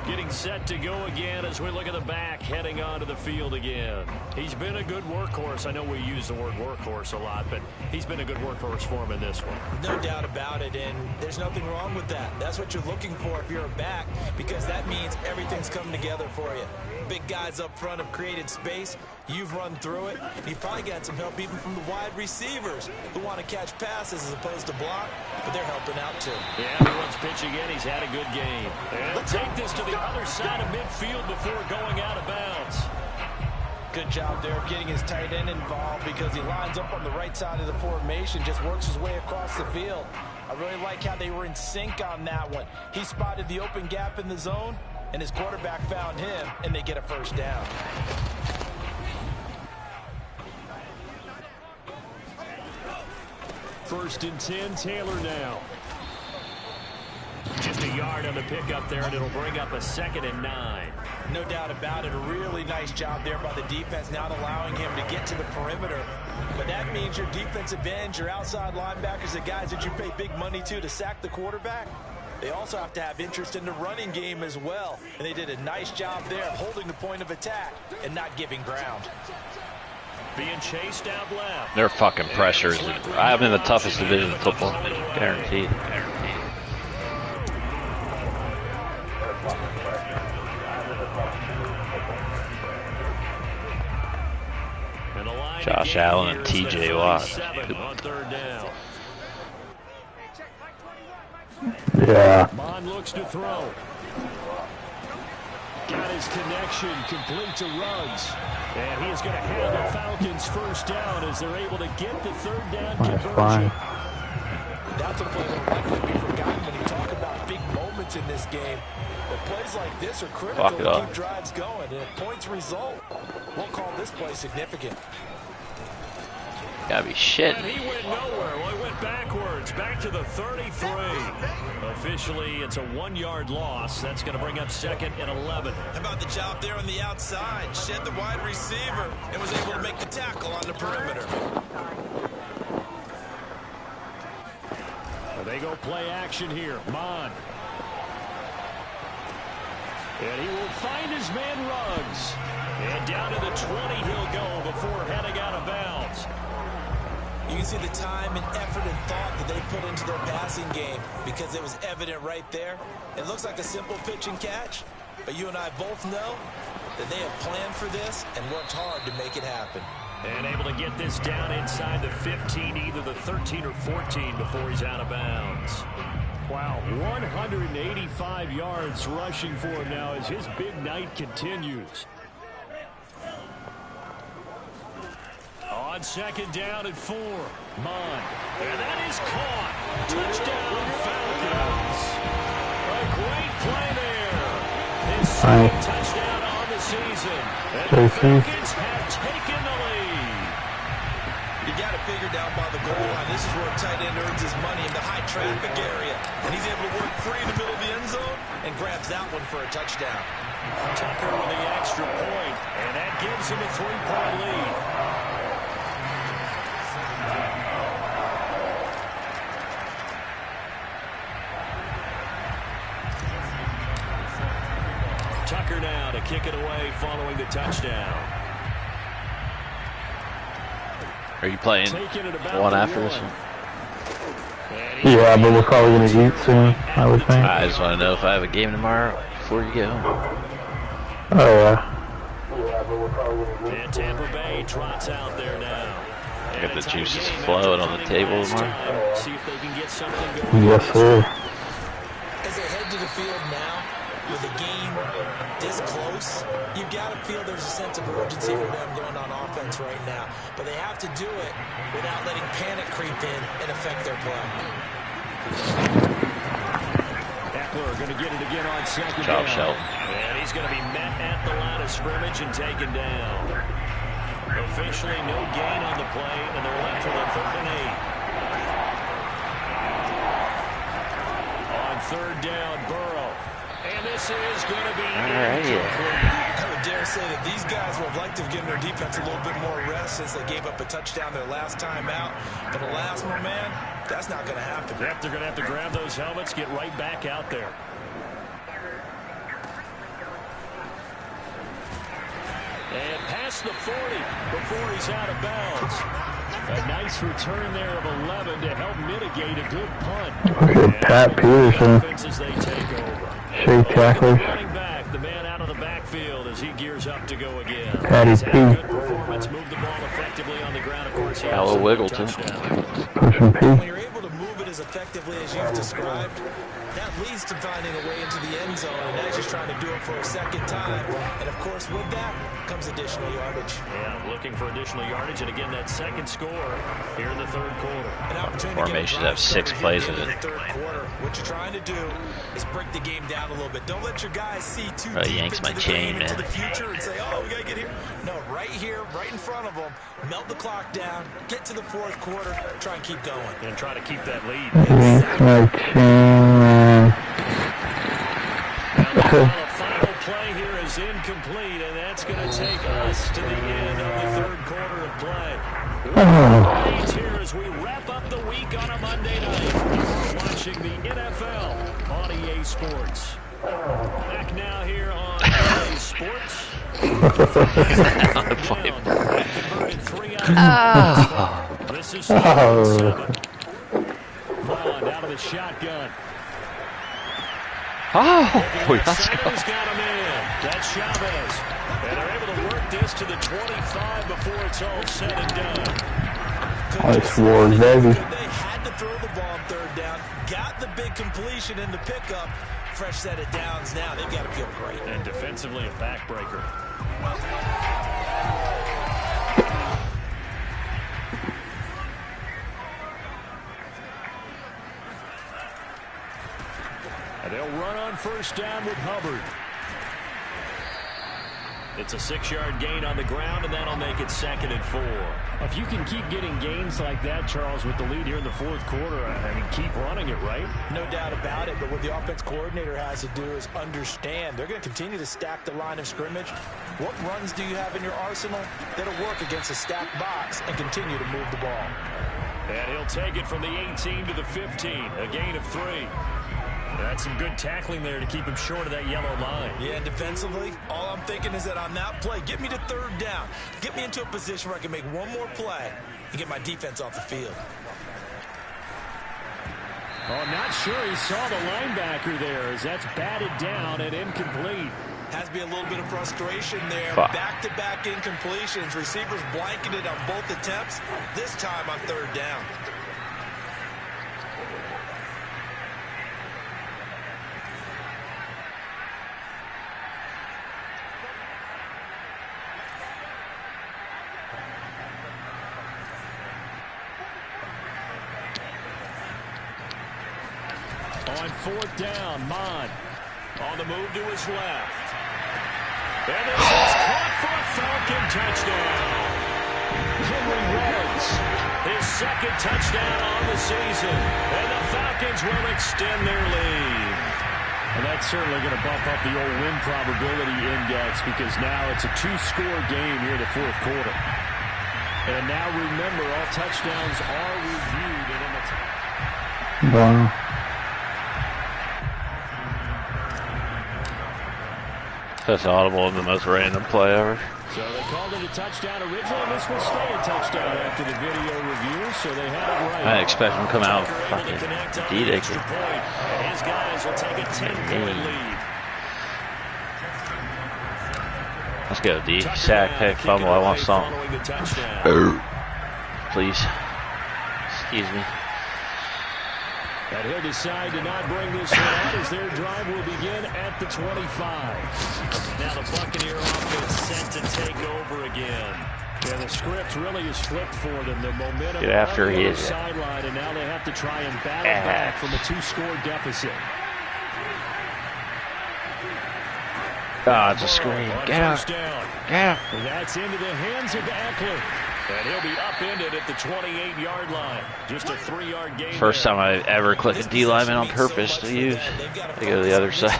Getting set to go again as we look at the back, heading onto the field again. He's been a good workhorse. I know we use the word workhorse a lot, but he's been a good workhorse for him in this one. No doubt about it, and there's nothing wrong with that. That's what you're looking for if you're a back, because that means everything's coming together for you. Big guys up front have created space. You've run through it. You've probably got some help even from the wide receivers who want to catch passes as opposed to block, but they're helping out too. Yeah, everyone's pitching in. He's had a good game. And he'll take this to the other side of midfield before going out of bounds. Good job there of getting his tight end involved, because he lines up on the right side of the formation, just works his way across the field. I really like how they were in sync on that one. He spotted the open gap in the zone, and his quarterback found him, and they get a first down. First and 10, Taylor now. Just a yard on the pickup there, and it'll bring up a 2nd and 9. No doubt about it. A really nice job there by the defense, not allowing him to get to the perimeter. But that means your defensive ends, your outside linebackers, the guys that you pay big money to sack the quarterback, they also have to have interest in the running game as well. And they did a nice job there of holding the point of attack and not giving ground. Being chased out left. Their fucking pressures. I'm in the toughest division of football. Guaranteed. Josh Allen and TJ Watt. On third down. Yeah. Bond looks to throw. Got his connection complete to Ruggs. And he is going to have the Falcons first down as they're able to get the third down conversion. Fine. That's a play that will likely be forgotten when you talk about big moments in this game. But plays like this are critical to keep drives going. And if points result, we'll call this play significant. Gotta be shit. And he went nowhere. Well, he went backwards, back to the 33. Officially, it's a 1-yard loss. That's going to bring up 2nd and 11. How about the job there on the outside? Shed the wide receiver and was able to make the tackle on the perimeter. They go play action here. Mon. And he will find his man Ruggs. And down to the 20 he'll go before heading out of bounds. You can see the time and effort and thought that they put into their passing game, because it was evident right there. It looks like a simple pitch and catch, but you and I both know that they have planned for this and worked hard to make it happen. And able to get this down inside the 15, either the 13 or 14 before he's out of bounds. Wow, 185 yards rushing for him now as his big night continues. On 2nd down and 4. Mon. And that is caught. Touchdown, Falcons. A great play there. His second touchdown on the season. And the Falcons have taken the lead. You got it figured out by the goal line. This is where a tight end earns his money, in the high traffic area. And he's able to work free in the middle of the end zone and grabs that one for a touchdown. Tucker with the extra point. And that gives him a 3-point lead. Tucker now to kick it away following the touchdown. Are you playing one after this one? Yeah, but we're probably going to eat soon, I would think. I just want to know if I have a game tomorrow before you go. Oh, yeah. And Tampa Bay trots out there now. Get the juices flowing on the table tomorrow. See if they can get something going. Yes, sir. As they head to the field now, with the game this close, you've got to feel there's a sense of urgency for them going on offense right now. But they have to do it without letting panic creep in and affect their play. Eckler going to get it again on second Job, down. Shelton. And he's going to be met at the line of scrimmage and taken down. Officially no gain on the play, and they're left with a 3rd and 8. On 3rd down, Burrow. And this is going to be incomplete. I would dare say that these guys would have liked to have given their defense a little bit more rest since they gave up a touchdown their last time out. But the last one, man, that's not going to happen. Yep, they're going to have to grab those helmets, get right back out there. And past the 40 before he's out of bounds. A nice return there of 11 to help mitigate a good punt. Okay, Pat Peterson. Shake tacklers. Running back, the man out of the backfield as he gears up to go again. Patty He's had a P. good performance, moved the ball effectively on the ground. Of course, he Ella has wiggle, a too. touchdown. Pushing P. When you're able to move it as effectively as you've described, that leads to finding a way into the end zone, and now he's just trying to do it for a second time. And, of course, with that comes additional yardage. Yeah, looking for additional yardage, and again, that second score here in the 3rd quarter. An opportunity Formation to have 6 plays in the it. 3rd quarter. What you're trying to do is break the game down a little bit. Don't let your guys see too Probably deep yanks into my the chain, game, into man. the future, and say, oh, we got to get here. No, right here, right in front of them, melt the clock down, get to the 4th quarter, try and keep going. And try to keep that lead. Yanks my chain. The final play here is incomplete, and that's going to take us to the end of the 3rd quarter of play. Leads here as we wrap up the week on a Monday night. You're watching the NFL on EA Sports. Back now here on EA Sports. This is 7. Bond out of the shotgun. Oh, let's go. Got him in. That's Chavez. And they're able to work this to the 25 before it's all said and done. Nice war, baby. They had to throw the ball on 3rd down, got the big completion in the pickup. Fresh set of downs now. They've got to feel great. And defensively a backbreaker. And they'll run on 1st down with Hubbard. It's a 6-yard gain on the ground, and that'll make it 2nd and 4. If you can keep getting gains like that, Charles, with the lead here in the 4th quarter, I mean, keep running it, right? No doubt about it, but what the offense coordinator has to do is understand they're going to continue to stack the line of scrimmage. What runs do you have in your arsenal that'll work against a stacked box and continue to move the ball? And he'll take it from the 18 to the 15, a gain of 3. That's some good tackling there to keep him short of that yellow line. Yeah, and defensively, all I'm thinking is that on that play, get me to 3rd down. Get me into a position where I can make one more play and get my defense off the field. Oh, not sure he saw the linebacker there as that's batted down and incomplete. Has to be a little bit of frustration there. Fuck. Back-to-back incompletions. Receivers blanketed on both attempts, this time on 3rd down. On 4th down, Mon on the move to his left. And this is caught for a Falcon touchdown. Henry Ruggs, his 2nd touchdown on the season. And the Falcons will extend their lead. And that's certainly going to bump up the old win probability index because now it's a 2-score game here in the 4th quarter. And now remember, all touchdowns are reviewed and in the time. Wow. That's audible, the most random play ever. So they called it a touchdown originally. This will stay a touchdown after the video review, so they had it right. I expect him to come out fucking D-Dick. And his guys will take a 10-point lead. Let's go, D. Sack, pick, fumble. I want something. Please. Excuse me. And he'll decide to not bring this one out as their drive will begin at the 25. Now the Buccaneer offense set to take over again. And the script really is flipped for them. The momentum Get after on the he other is. sideline, and now they have to try and battle back from a 2-score deficit. Oh, it's a screen. Get out. Get out. That's into the hands of Eckler. And he'll be upended at the 28-yard line. Just a 3-yard gain. First time I ever clicked a D lineman on purpose to use. I go to the other side.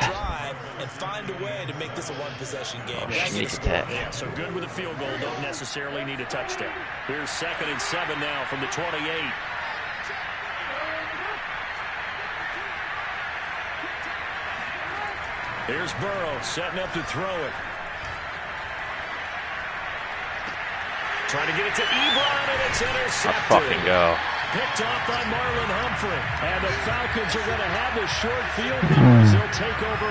And find a way to make this a one-possession game. Oh, sneak attack. Yeah, so good with a field goal. Don't necessarily need a touchdown. Here's 2nd and 7 now from the 28. Here's Burrow setting up to throw it. Trying to get it to Ebron, and it's intercepted. Let's fucking go. Picked off by Marlon Humphrey. And the Falcons are going to have the short field goals. They'll take over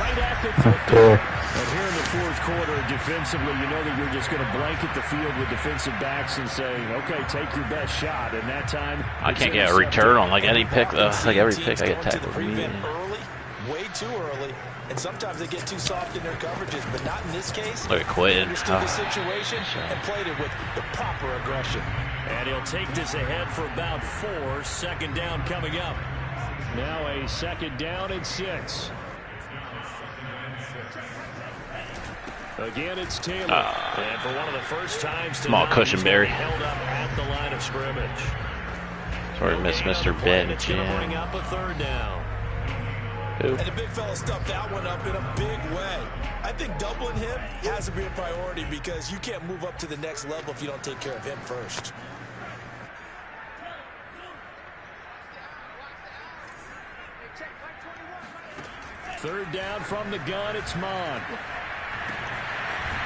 right at the 50. And here in the 4th quarter, defensively, you know that you're just going to blanket the field with defensive backs and say, okay, take your best shot. And that time, I can't get a return on like any pick though. Like every pick I get tackled immediately. Early, way too early. And sometimes they get too soft in their coverages, but not in this case. Look at Quinn. Understood the situation and played it with the proper aggression. And he'll take this ahead for about 4. 2nd down coming up. Now a 2nd down and 6. Again, it's Taylor. And for one of the first times Small cushion, Barry. held up at the line of scrimmage. Sorry, miss Mr. Ben. It's going to bring up a 3rd down. And the big fella stuffed that one up in a big way. I think doubling him has to be a priority because you can't move up to the next level if you don't take care of him first. Third down from the gun, it's Mon.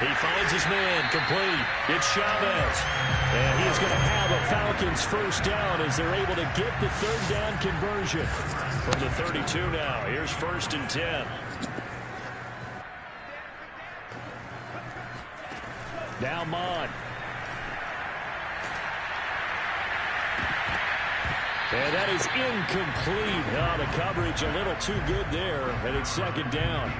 He finds his man, complete. It's Chavez. And he is going to have a Falcons first down as they're able to get the 3rd down conversion. From the 32 now, here's 1st and 10. Now Mon. And that is incomplete. Oh, the coverage a little too good there, and it's 2nd down.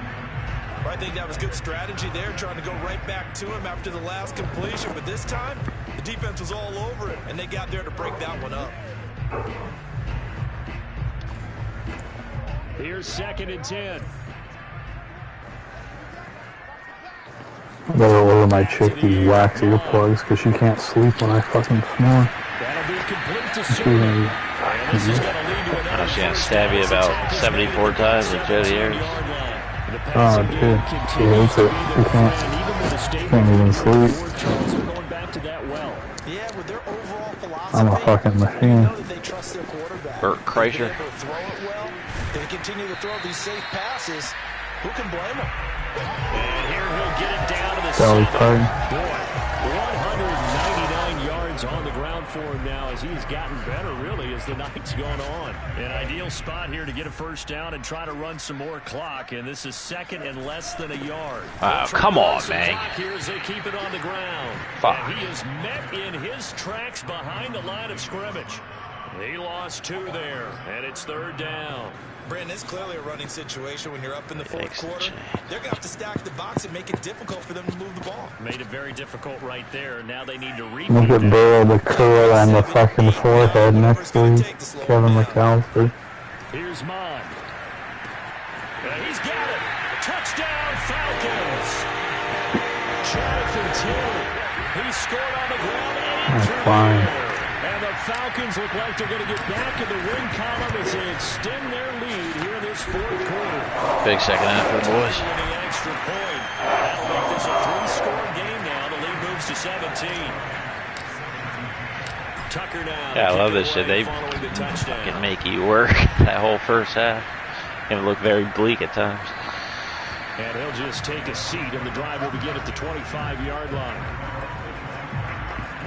I think that was good strategy there, trying to go right back to him after the last completion. But this time, the defense was all over it, and they got there to break that one up. Here's 2nd and 10. I better order my chick these wax earplugs because she can't sleep when I fucking snore. That'll be complete to Sewell. And this is going to lead to another She's going to stab you about 74 times with Jody Ayers. Oh, dude. She hates it. She can't even sleep. Going back to that well. Yeah, with their overall philosophy, I'm a fucking machine. know that they trust their quarterback. Bert Kreischer. If they throw it well, they continue to throw these safe passes. Who can blame them? And here he'll get it down to the Sally sideline. Parton. Boy, 199 yards on the ground for him now as he's gotten better, really, as the night's gone on. An ideal spot here to get a first down and try to run some more clock, and this is 2nd and less than a yard. Wow, come on, man. Here as they keep it on the ground. Fuck. And he is met in his tracks behind the line of scrimmage. He lost 2 there, and it's 3rd down. Brandon, it's clearly a running situation when you're up in the 4th Yikes, quarter. Jay. They're going to have to stack the box and make it difficult for them to move the ball. Made it very difficult right there. Now they need to repeat Look at Burrow, the curl, and the fucking forehead next to Kevin McAllister. Here's Mon. He's got it. Touchdown, Falcons. Jonathan Taylor. He scored on the ground. That's fine. And the Falcons look like they're going to get back in the win column as they extend their lead here in this 4th quarter. Big second half for the boys. The extra point. That'll make this a 3-score game now. The lead moves to 17. Tucker now. Yeah, I love this shit. They fucking make you work that whole first half. It look very bleak at times. And he'll just take a seat, and the drive will begin at the 25-yard line.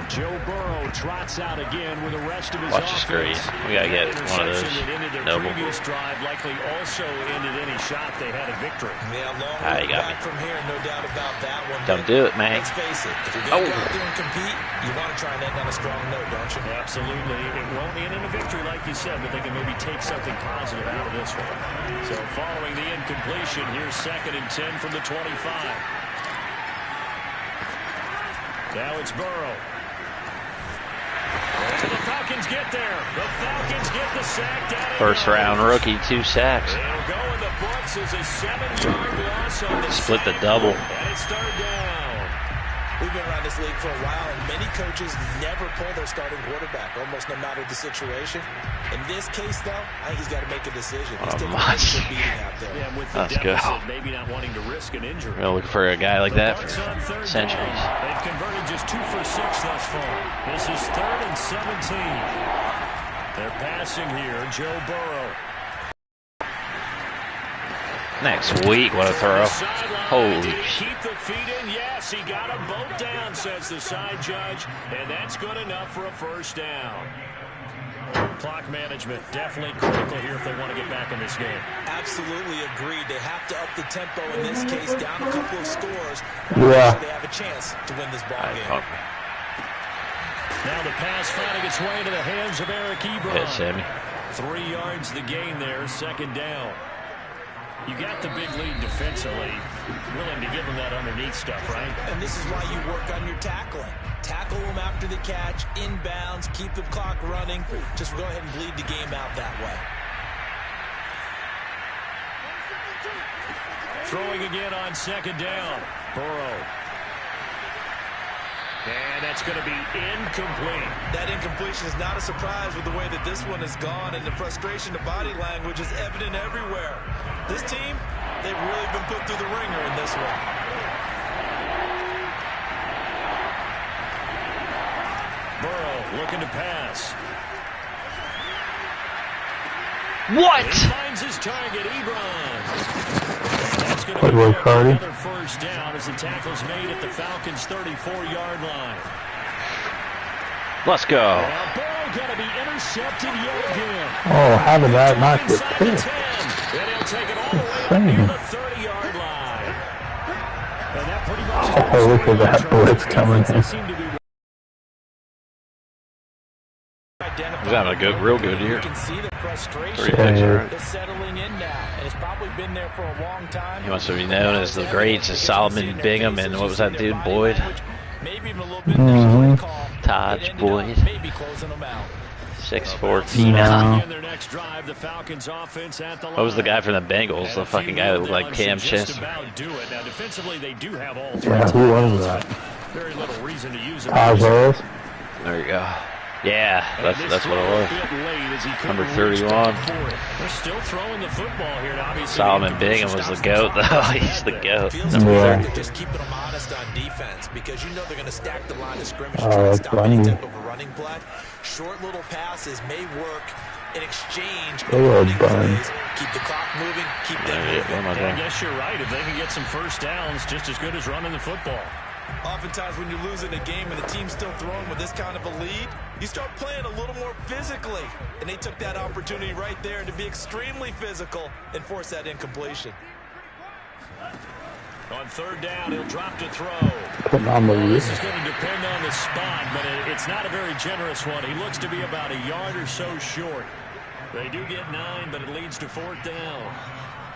Joe Burrow trots out again with the rest of his Watch the screen. We gotta get one of those. Noble. Previous drive likely also ended any shot they had a victory. Yeah, long way you got back me. from here, no doubt about that one. Don't do it, man. Let's face it, if you're going to go out there and compete, you want to try and end on a strong note, don't you? Absolutely. It won't end in a victory, like you said, but they can maybe take something positive out of this one. So following the incompletion, here's 2nd and 10 from the 25. Now it's Burrow. And the Falcons get there. The Falcons get the sack down. First round rookie, 2 sacks. It'll go in the books as a 7-yard loss on the Split the sack. double. And it's 3rd down. We've been around this league for a while, and many coaches never pull their starting quarterback, almost no matter the situation. In this case, though, I think he's got to make a decision. He's taking a good beating out there. Yeah, with the Let's deficit, go. maybe not wanting to risk an injury. We're looking for a guy like that for Bucs on 3rd centuries. down. They've converted just 2 for 6 thus far. This is 3rd and 17. They're passing here. Joe Burrow. Next week, what a throw. Holy Did he shit. keep the feet in? Yes, he got them both down, says the side judge, and that's good enough for a 1st down. Clock management definitely critical here if they want to get back in this game. Absolutely agreed. They have to up the tempo in this case, down a couple of scores. Yeah. So they have a chance to win this ball game. Now the pass finding its way into the hands of Eric Ebron. Hit Sammy. 3 yards the gain there, 2nd down. You got the big lead defensively, willing to give them that underneath stuff, right? And this is why you work on your tackling. Tackle them after the catch, inbounds, keep the clock running. Just go ahead and bleed the game out that way. Throwing again on 2nd down. Burrow. And that's going to be incomplete. That incompletion is not a surprise with the way that this one has gone, and the frustration, the body language is evident everywhere. This team, they've really been put through the ringer in this one. Burrow looking to pass. What? He finds his target, Ebron. That's going to Good be work, Hardy. another 1st down as the tackle's made at the Falcons' 34-yard line. Let's go. Now Burrow going to be intercepted yet again. Oh, how did that not get Inside the picked? 10, and he'll take it all the way near the 30-yard line. And that pretty much Oh, look at that blitz coming in. He's having a good, real good year. You can see the 3 frustration. picks, Yeah. right? That's settling in now, and it's probably been there for a long time. He wants to be known as the greats, as Solomon Bingham, and what was that dude, Boyd? Maybe even a little bit of call. Todd It ended Boyd. up maybe closing them out. 6'4" No. Phenom. In their next drive, the Falcons offense at the line. What was the guy from the Bengals? The And a fucking few guy that looked like kneel Cam downs should just Chester. about do it. Now, defensively, they do have all 3 Yeah, who was that? Very little reason to use it. Alvarez? There you go. Yeah, And this that's what throw a it bit was. late as he couldn't Number reach 31. back for it. They're still throwing the football here. Now, obviously, Solomon the Bingham was the stops GOAT, top though. of He's the that GOAT. Feels Number Yeah. like 30. they're just keeping them honest on defense because you know they're going to stack the line of scrimmage Oh, trying to that's stop any funny. type of a running play. Short little passes may work in exchange They were running burned. plays. Keep the clock moving, keep them Yeah, what am I moving. Yeah, I doing? guess you're right. If they can get some 1st downs, just as good as running the football. Oftentimes when you're losing a game and the team's still throwing with this kind of a lead, you start playing a little more physically. And they took that opportunity right there to be extremely physical and force that incompletion. On 3rd down, he'll drop to throw. Putting on the This wrist. is going to depend on the spot, but it's not a very generous one. He looks to be about a yard or so short. They do get 9, but it leads to 4th down.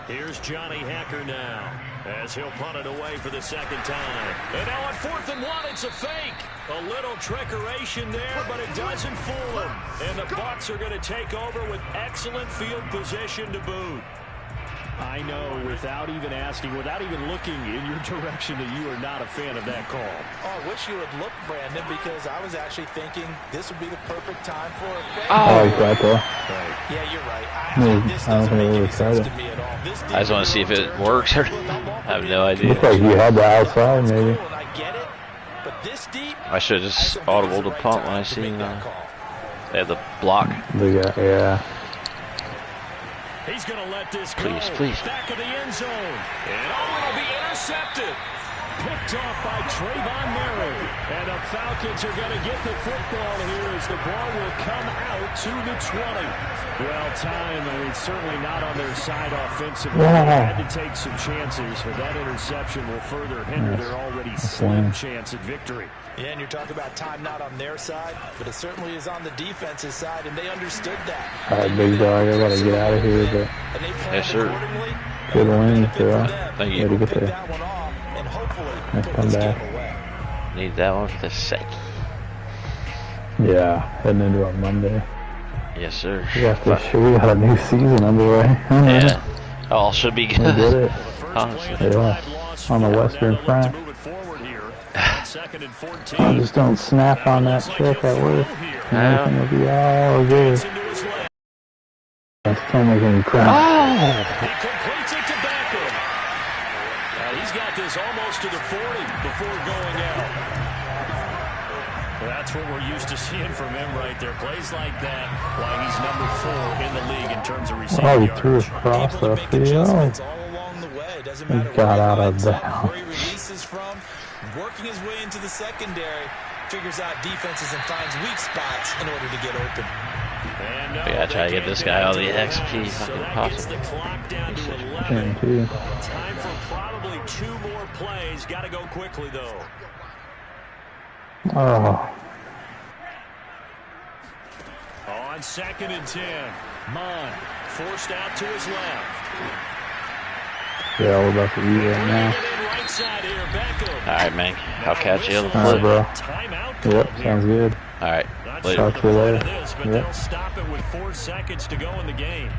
Here's Johnny Hacker now as he'll punt it away for the 2nd time. And now on 4th and 1, it's a fake. A little trickeration there, but it doesn't fool him. And the Bucs are going to take over with excellent field position to boot. I know, without even asking, without even looking in your direction, that you are not a fan of that call. Oh, I wish you would look, Brandon, because I was actually thinking this would be the perfect time for a fake. I like that though. Yeah, you're right. This I don't doesn't think make it any was sense excited. to me at all. This I just want to see if it works or I have no idea. Looks like you had the outside maybe. Cool, and I get it, but this deep, I should have just audible to punt when I seen they had the block. Yeah. He's going to let this go. Please. Back of the end zone. And it'll be intercepted. picked off by Trayvon Merritt. And the Falcons are going to get the football here as the ball will come out to the 20. Well, time, I mean, certainly not on their side offensively. Yeah. They had to take some chances, but that interception will further hinder their already slim chance at victory. Yeah, and you're talking about time not on their side, but it certainly is on the defense's side, and they understood that. All right, big dog, I gotta get out of here, but Yes, sir. good win, so Thank way you. to get there. That one off, and hopefully Nice put this comeback. game away. Need that one for the sake. Yeah, heading into our Monday. Yes, sir. We got a new season underway. Yeah. All should be We did good. it. Honestly. Yeah, on the Western Front. I just don't snap on that trick at work. And everything will be all good. I can't make any crap. He completes it to Beckham. He's got this almost to the 40 before going out. That's what we're used to seeing from him right there. Plays like that, why he's number 4 in the league in terms of receiving Oh, he yards. threw across the field. All along the way. Doesn't He matter got where out he of lines up, bounds. where he releases from, working his way into the secondary, figures out defenses and finds weak spots in order to get open. And no, We gotta try to get this guy all the XP so fucking that gets the possible. clock down to 11. Guarantee. Time for probably 2 more plays. Got to go quickly, though. Oh, On 2nd and 10, Mon forced out to his left. yeah, we're about to eat right now. Bringing it in right side here, Beckham. All right, man. I'll catch you on the All right, flip. bro. Timeout Yep, call sounds here. good. All right. Not Later. sure Talk the to you point later. of this, but Yep. they'll stop it with 4 seconds to go in the game.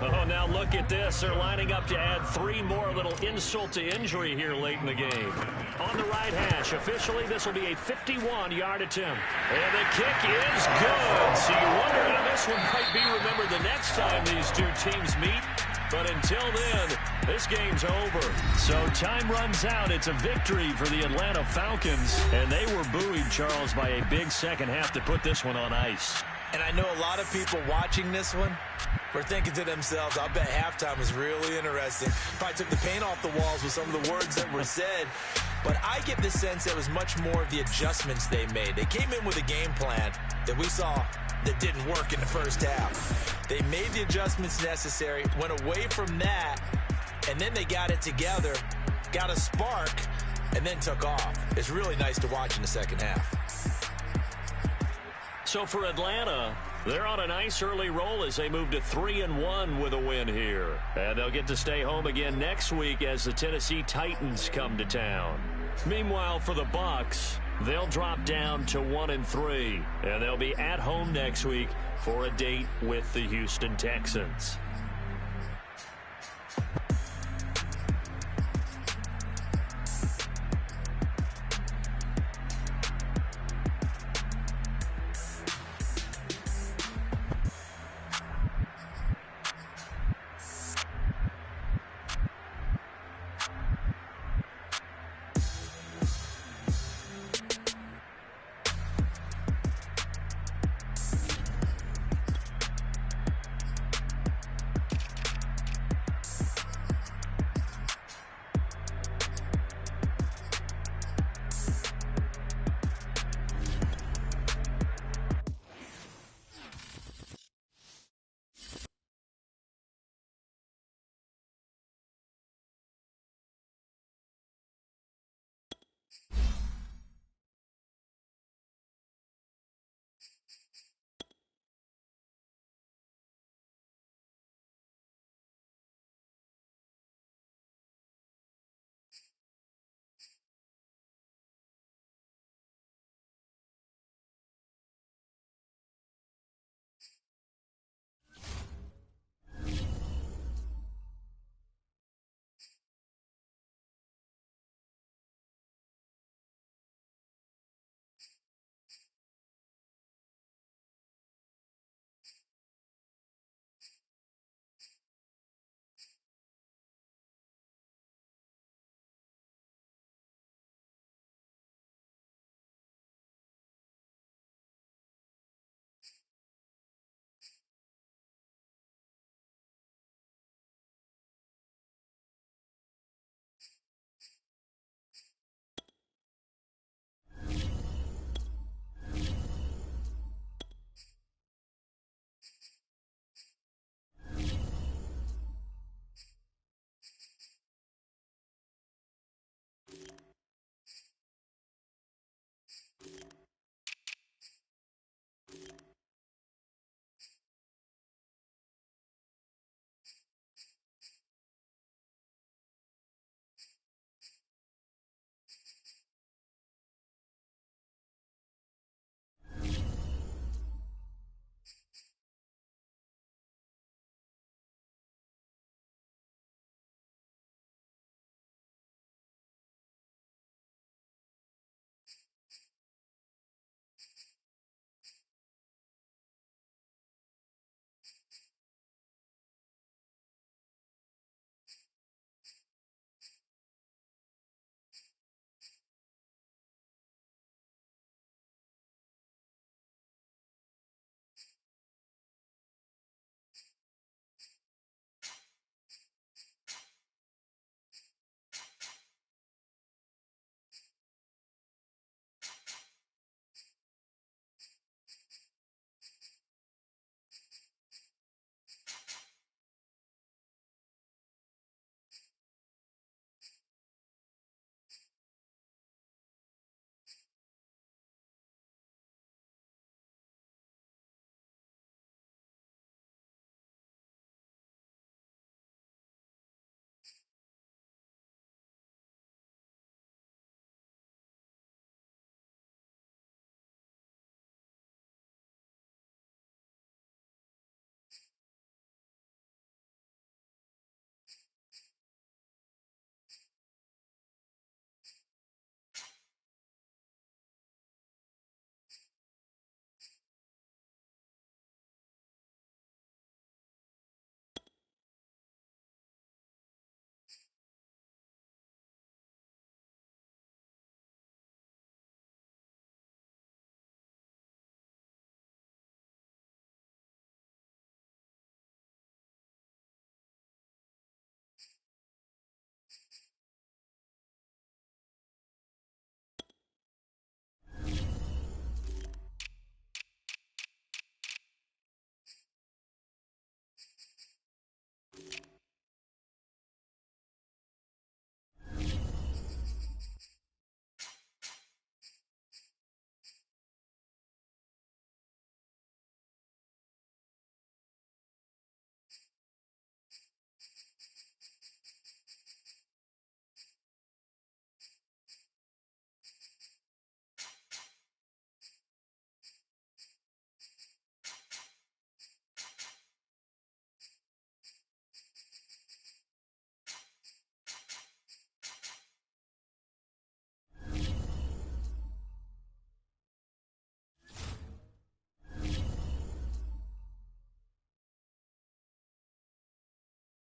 Oh, now look at this. They're lining up to add 3 more, little insult to injury here late in the game. On the right hash, officially this will be a 51-yard attempt. And the kick is good. So you wonder how this one might be remembered the next time these two teams meet. But until then, this game's over. So time runs out. It's a victory for the Atlanta Falcons. And they were buoyed, Charles, by a big second half to put this one on ice. And I know a lot of people watching this one were thinking to themselves, I bet halftime was really interesting. Probably took the paint off the walls with some of the words that were said. But I get the sense that it was much more of the adjustments they made. They came in with a game plan that we saw that didn't work in the first half. They made the adjustments necessary, went away from that, and then they got it together, got a spark, and then took off. It's really nice to watch in the second half. So for Atlanta, they're on a nice early roll as they move to 3-1 with a win here. And they'll get to stay home again next week as the Tennessee Titans come to town. Meanwhile, for the Bucs, they'll drop down to 1-3. And they'll be at home next week for a date with the Houston Texans.